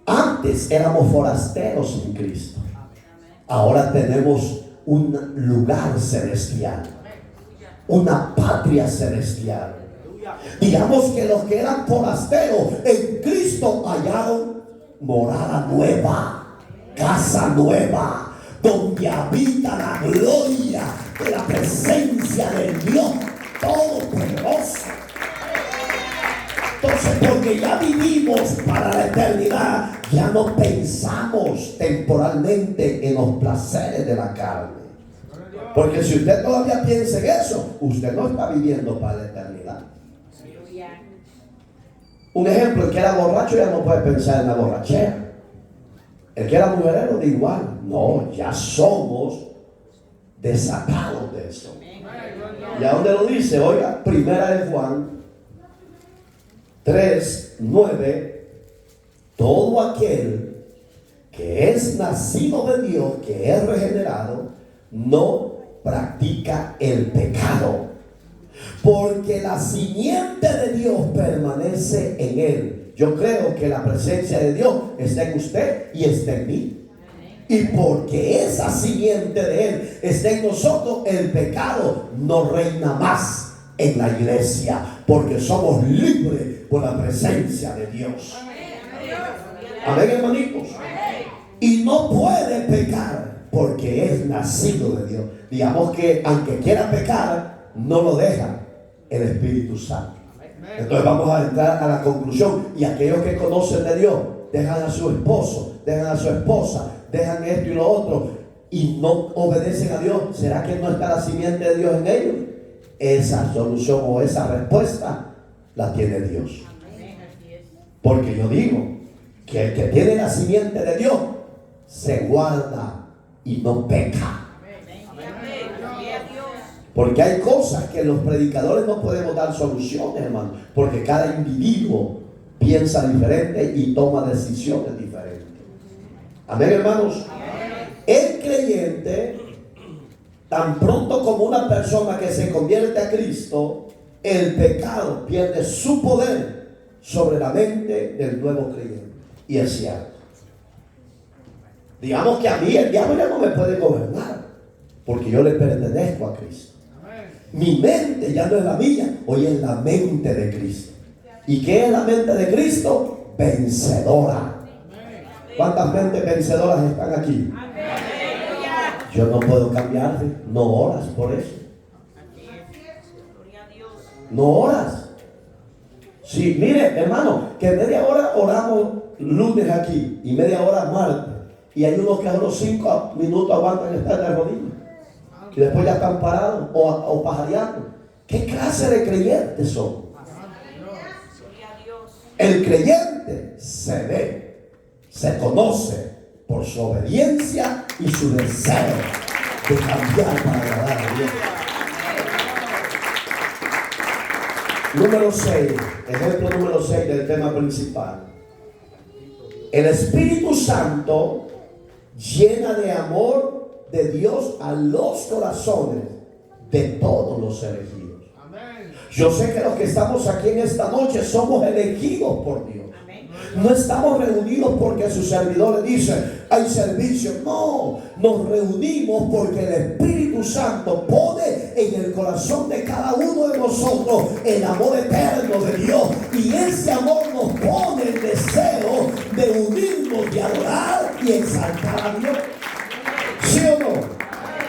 Antes éramos forasteros en Cristo. Ahora tenemos un lugar celestial, una patria celestial. Digamos que los que eran forasteros en Cristo hallaron morada nueva, casa nueva, donde habita la gloria de la presencia del Dios Todopoderoso. Entonces, porque ya vivimos para la eternidad, ya no pensamos temporalmente en los placeres de la carne. Porque si usted todavía piensa en eso, usted no está viviendo para la eternidad. Un ejemplo, el que era borracho ya no puede pensar en la borrachera. El que era mujerero de igual. No, ya somos desatados de eso. ¿Y a dónde lo dice? Oiga, Primera de Juan 3:9. Todo aquel que es nacido de Dios, que es regenerado, no practica el pecado, porque la simiente de Dios permanece en él. Yo creo que la presencia de Dios está en usted y está en mí. Y porque esa simiente de Él está en nosotros, el pecado no reina más en la iglesia, porque somos libres por la presencia de Dios. Amén, hermanitos. Y no puede pecar porque es nacido de Dios. Digamos que aunque quiera pecar, no lo deja el Espíritu Santo. Entonces vamos a entrar a la conclusión. Y aquellos que conocen de Dios dejan a su esposo, dejan a su esposa, dejan esto y lo otro y no obedecen a Dios. ¿Será que no está la simiente de Dios en ellos? Esa solución o esa respuesta la tiene Dios. Porque yo digo que el que tiene la simiente de Dios se guarda y no peca. Porque hay cosas que los predicadores no podemos dar soluciones, hermano. Porque cada individuo piensa diferente y toma decisiones diferentes. Amén, hermanos. El creyente, tan pronto como una persona que se convierte a Cristo, el pecado pierde su poder sobre la mente del nuevo creyente. Y es cierto. Digamos que a mí el diablo ya no me puede gobernar, porque yo le pertenezco a Cristo. Mi mente ya no es la mía, hoy es la mente de Cristo. ¿Y qué es la mente de Cristo? Vencedora. ¿Cuántas mentes vencedoras están aquí? Yo no puedo cambiarte. No oras por eso. No oras. Sí, mire, hermano, que media hora oramos lunes aquí y media hora martes. Y hay unos que a los 5 minutos aguantan estar de rodillas. Y después ya están parados o pajareando. ¿Qué clase de creyentes son? El creyente se ve, se conoce por su obediencia y su deseo de cambiar para agradar a Dios. Número 6, ejemplo número 6 del tema principal. El Espíritu Santo llena de amor de Dios a los corazones de todos los elegidos. Yo sé que los que estamos aquí en esta noche somos elegidos por Dios. No estamos reunidos porque su servidor le dice hay servicio. No, nos reunimos porque el Espíritu Santo pone en el corazón de cada uno de nosotros el amor eterno de Dios. Y ese amor nos pone el deseo de unirnos, de adorar y exaltar a Dios. ¿Sí o no?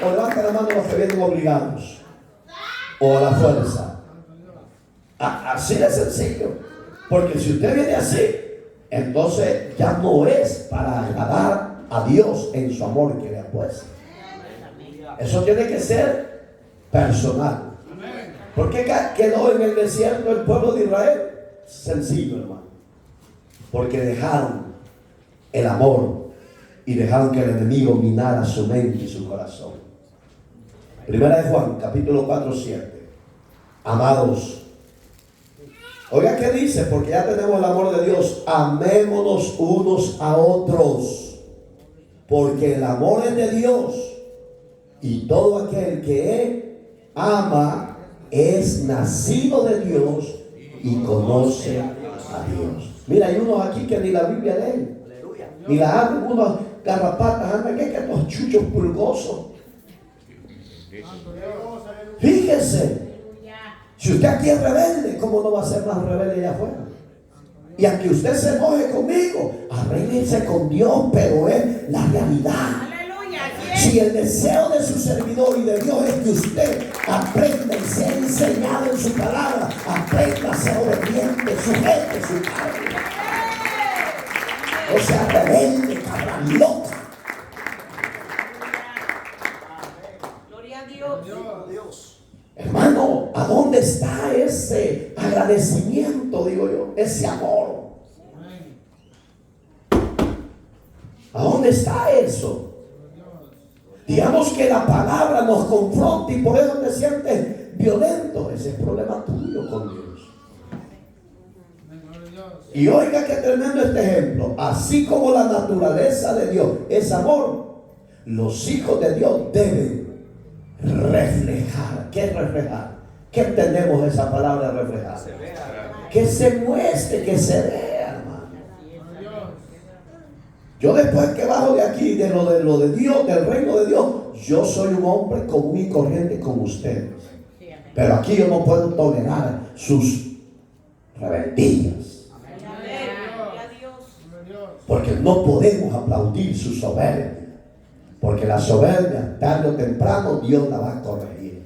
O levanta la mano los que vienen obligados o a la fuerza. Así de sencillo. Porque si usted viene así, entonces ya no es para agradar a Dios en su amor que le ha puesto. Eso tiene que ser personal. ¿Por qué quedó en el desierto el pueblo de Israel? Sencillo, hermano. Porque dejaron el amor y dejaron que el enemigo minara su mente y su corazón. Primera de Juan, capítulo 4:7. Amados, oiga qué dice, porque ya tenemos el amor de Dios. Amémonos unos a otros, porque el amor es de Dios, y todo aquel que ama es nacido de Dios y conoce a Dios. Mira, hay unos aquí que ni la Biblia leen, ni la abren, unos garrapatas, andan que estos chuchos pulgosos. Fíjese. Si usted aquí es rebelde, ¿cómo no va a ser más rebelde allá afuera? Y aunque usted se enoje conmigo, arréglense con Dios, pero es la realidad. Si el deseo de su servidor y de Dios es que usted aprenda y sea enseñado en su palabra, aprenda a ser obediente, sujete su carne. O sea, rebelde, cabra loca. Gloria a Dios. Hermano, ¿a dónde está ese agradecimiento, digo yo? Ese amor. ¿A dónde está eso? Digamos que la palabra nos confronta y por eso te sientes violento. Ese es problema tuyo con Dios. Y oiga qué tremendo este ejemplo. Así como la naturaleza de Dios es amor, los hijos de Dios deben reflejar. ¿Qué es reflejar? ¿Qué entendemos de esa palabra reflejar? Que se muestre, que se vea, hermano. Yo después que bajo de aquí, de lo de Dios, del reino de Dios, yo soy un hombre común y corriente como ustedes. Pero aquí yo no puedo tolerar sus rebeldías. Porque no podemos aplaudir su soberbia. Porque la soberbia, tarde o temprano, Dios la va a corregir.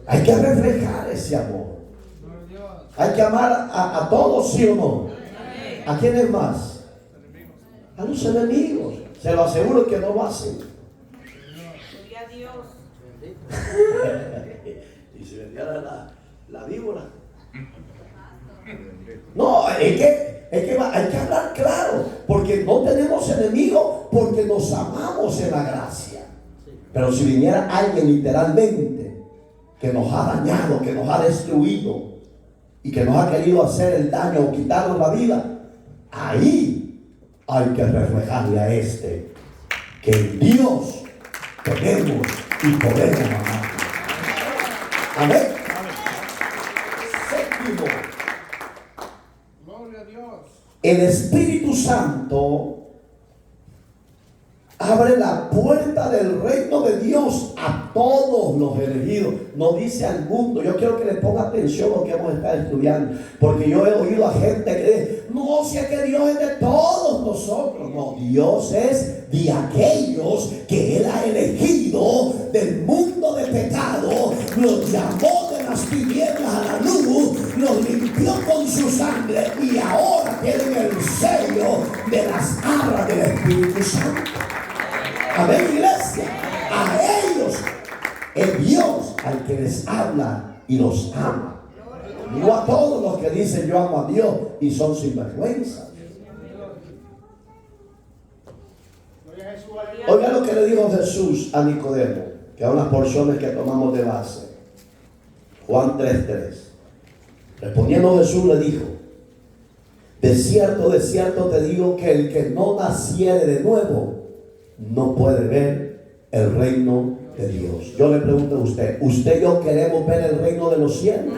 Hay que reflejar ese amor. Hay que amar a todos, ¿sí o no? ¿A quiénes más? A los enemigos. Se lo aseguro que no lo hacen. Y se vendiera la víbora. No, hay que hablar claro, porque no tenemos enemigos, porque nos amamos en la gracia. Pero si viniera alguien literalmente que nos ha dañado, que nos ha destruido, y que nos ha querido hacer el daño o quitarnos la vida, ahí hay que reflejarle a este que en Dios tenemos y podemos amar. Amén. Séptimo, Gloria a Dios. el Espíritu Santo abre la puerta del reino de Dios a todos los elegidos. No dice al mundo. Yo quiero que le ponga atención a lo que hemos estado estudiando, porque yo he oído a gente que dice: no, si es que Dios es de todos nosotros. No, Dios es de aquellos que Él ha elegido del mundo de pecado, los llamó de las tinieblas a la luz, los limpió con su sangre y ahora tienen el sello de las arras del Espíritu Santo. Amén, iglesia. A ellos es Dios al que les habla y los ama. No a todos los que dicen yo amo a Dios y son sinvergüenza. Oiga lo que le dijo Jesús a Nicodemo, que son las porciones que tomamos de base. Juan 3:3. Respondiendo Jesús le dijo: de cierto te digo que el que no naciere de nuevo no puede ver el reino de Dios. Yo le pregunto a usted y yo queremos ver el reino de los cielos.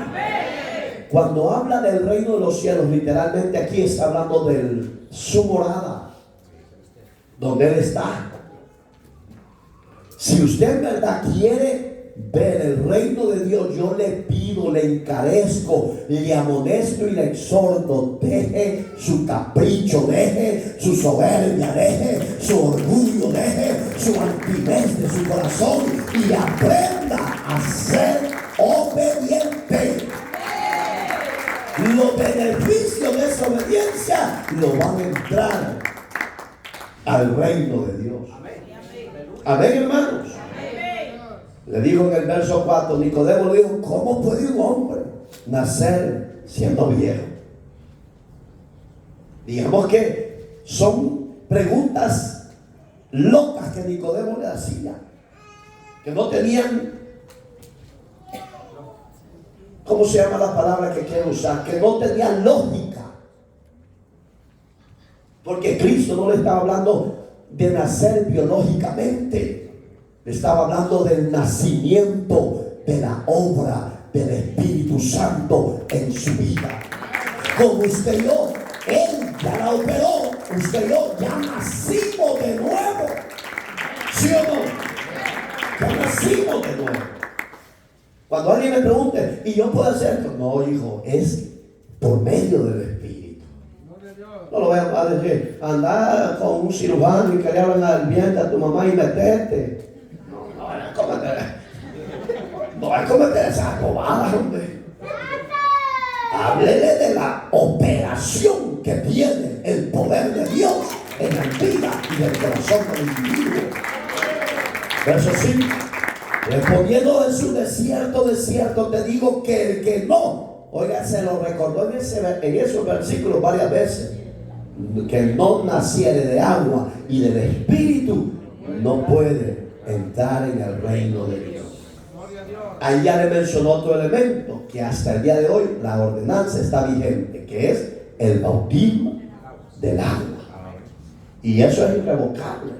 Cuando habla del reino de los cielos, literalmente aquí está hablando de su morada, donde Él está. Si usted en verdad quiere ver el reino de Dios, yo le pido, le encarezco, le amonesto y le exhorto: deje su capricho, deje su soberbia, deje su orgullo, deje su altivez de su corazón y aprenda a ser obediente. Los beneficios de esa obediencia lo van a entrar al reino de Dios. Amén, hermanos. Le dijo en el verso 4, Nicodemo le dijo: ¿cómo puede un hombre nacer siendo viejo? Digamos que son preguntas locas que Nicodemo le hacía, que no tenían, ¿cómo se llama la palabra que quiero usar? Que no tenían lógica. Porque Cristo no le estaba hablando de nacer biológicamente. Estaba hablando del nacimiento de la obra del Espíritu Santo en su vida. Como usted y yo, Él ya la operó. Usted y yo ya nacimos de nuevo. ¿Sí o no? Ya nacimos de nuevo. Cuando alguien me pregunte: ¿y yo puedo hacer esto? No, hijo, es por medio del Espíritu. No lo voy a decir: andar con un cirujano y que le hablan al vientre a tu mamá y meterte. No es cometer esas bobadas, hombre. Háblele de la operación que tiene el poder de Dios en la vida y del corazón del individuo. Verso 5. Respondiendo Jesús: de cierto te digo que el que no, oiga, se lo recordó en esos versículos varias veces, que no naciere de agua y del Espíritu no puede entrar en el reino de Dios. Ahí ya le mencionó otro elemento que hasta el día de hoy la ordenanza está vigente, que es el bautismo del agua. Y eso es irrevocable.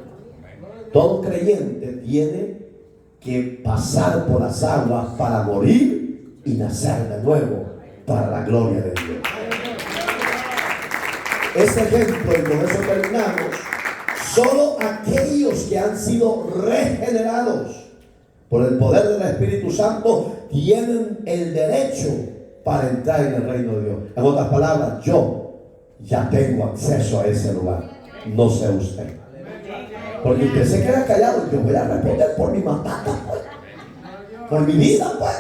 Todo creyente tiene que pasar por las aguas para morir y nacer de nuevo para la gloria de Dios. Este ejemplo, y con eso terminamos, solo aquellos que han sido regenerados por el poder del Espíritu Santo tienen el derecho para entrar en el reino de Dios. En otras palabras, yo ya tengo acceso a ese lugar, no sé usted. Porque usted se queda callado y yo voy a responder por mi matata, pues, por mi vida, pues.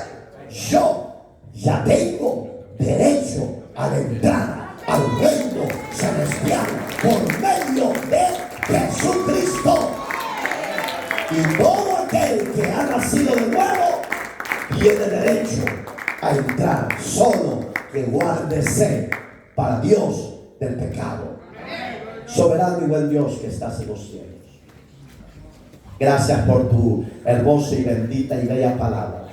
Yo ya tengo derecho a entrar al reino celestial por medio de Jesucristo. Y todo aquel que ha nacido de nuevo tiene derecho a entrar, solo que guárdese para Dios del pecado. Soberano y buen Dios que estás en los cielos, gracias por tu hermosa y bendita y bella palabra.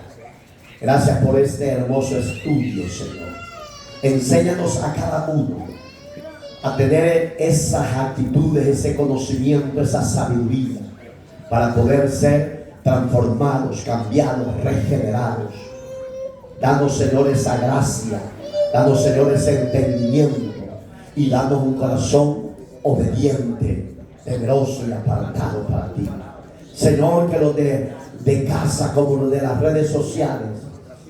Gracias por este hermoso estudio, Señor. Enséñanos a cada uno a tener esas actitudes, ese conocimiento, esa sabiduría para poder ser transformados, cambiados, regenerados. Danos, Señor, esa gracia, danos, Señor, ese entendimiento y danos un corazón obediente, temeroso y apartado para ti. Señor, que los de casa como los de las redes sociales,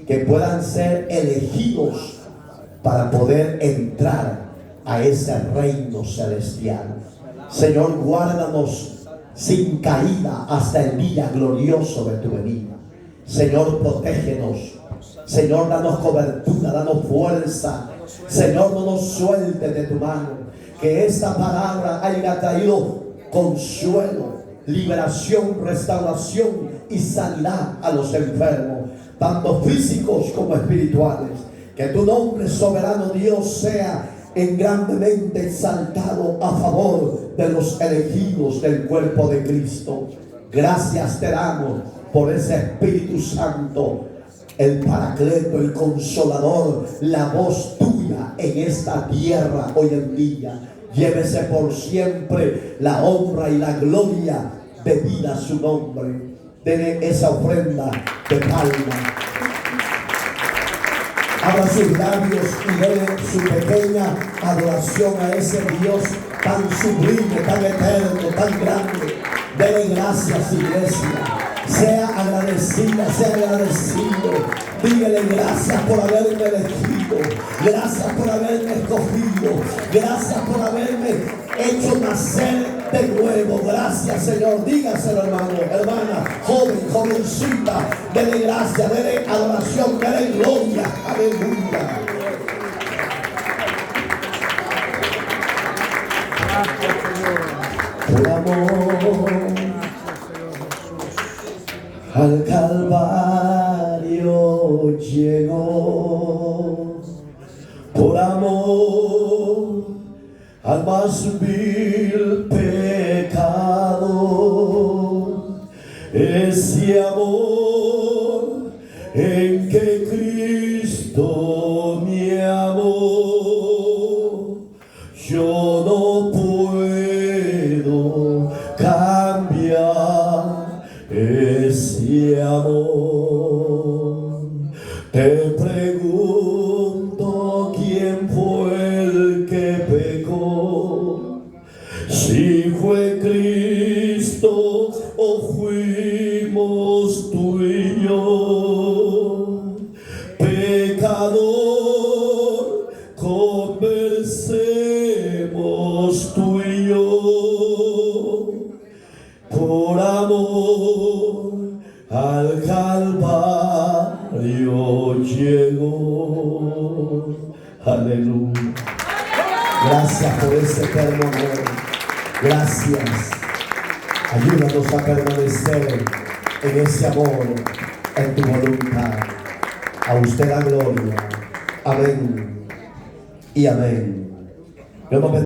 que puedan ser elegidos para poder entrar a ese reino celestial. Señor, guárdanos sin caída hasta el día glorioso de tu venida. Señor, protégenos. Señor, danos cobertura, danos fuerza. Señor, no nos sueltes de tu mano. Que esta palabra haya traído consuelo, liberación, restauración y sanidad a los enfermos, tanto físicos como espirituales. Que tu nombre, soberano Dios, sea grandemente exaltado a favor de los elegidos del cuerpo de Cristo. Gracias te damos por ese Espíritu Santo, el Paracleto, el Consolador, la voz tuya en esta tierra hoy en día. Llévese por siempre la honra y la gloria debida a su nombre. Dele esa ofrenda de palma. Abra sus labios y dele su pequeña adoración a ese Dios tan sublime, tan eterno, tan grande. Dele gracias, iglesia. Sea agradecida, sea agradecido. Dígale gracias por haberme elegido. Gracias por haberme escogido. Gracias por haberme hecho nacer de nuevo. Gracias, Señor. Dígaselo, hermano, hermana, joven, jovencita. Dele gracias, dele adoración, dele gloria. Aleluya. Por amor al Calvario llegó, por amor al más vil pecado, ese amor en que Cristo me amó. Yo no puedo cambiar ese amor. Te pregunto, ¿quién fue el que pecó? Si fue Cristo o fuimos tú y yo. Pecador, conversemos tú y yo. Por amor al Calvario llegó. Aleluya. Gracias por ese eterno amor. Gracias. Ayúdanos a permanecer en ese amor, en tu voluntad. A usted la gloria. Amén y amén. Dios nos bendiga.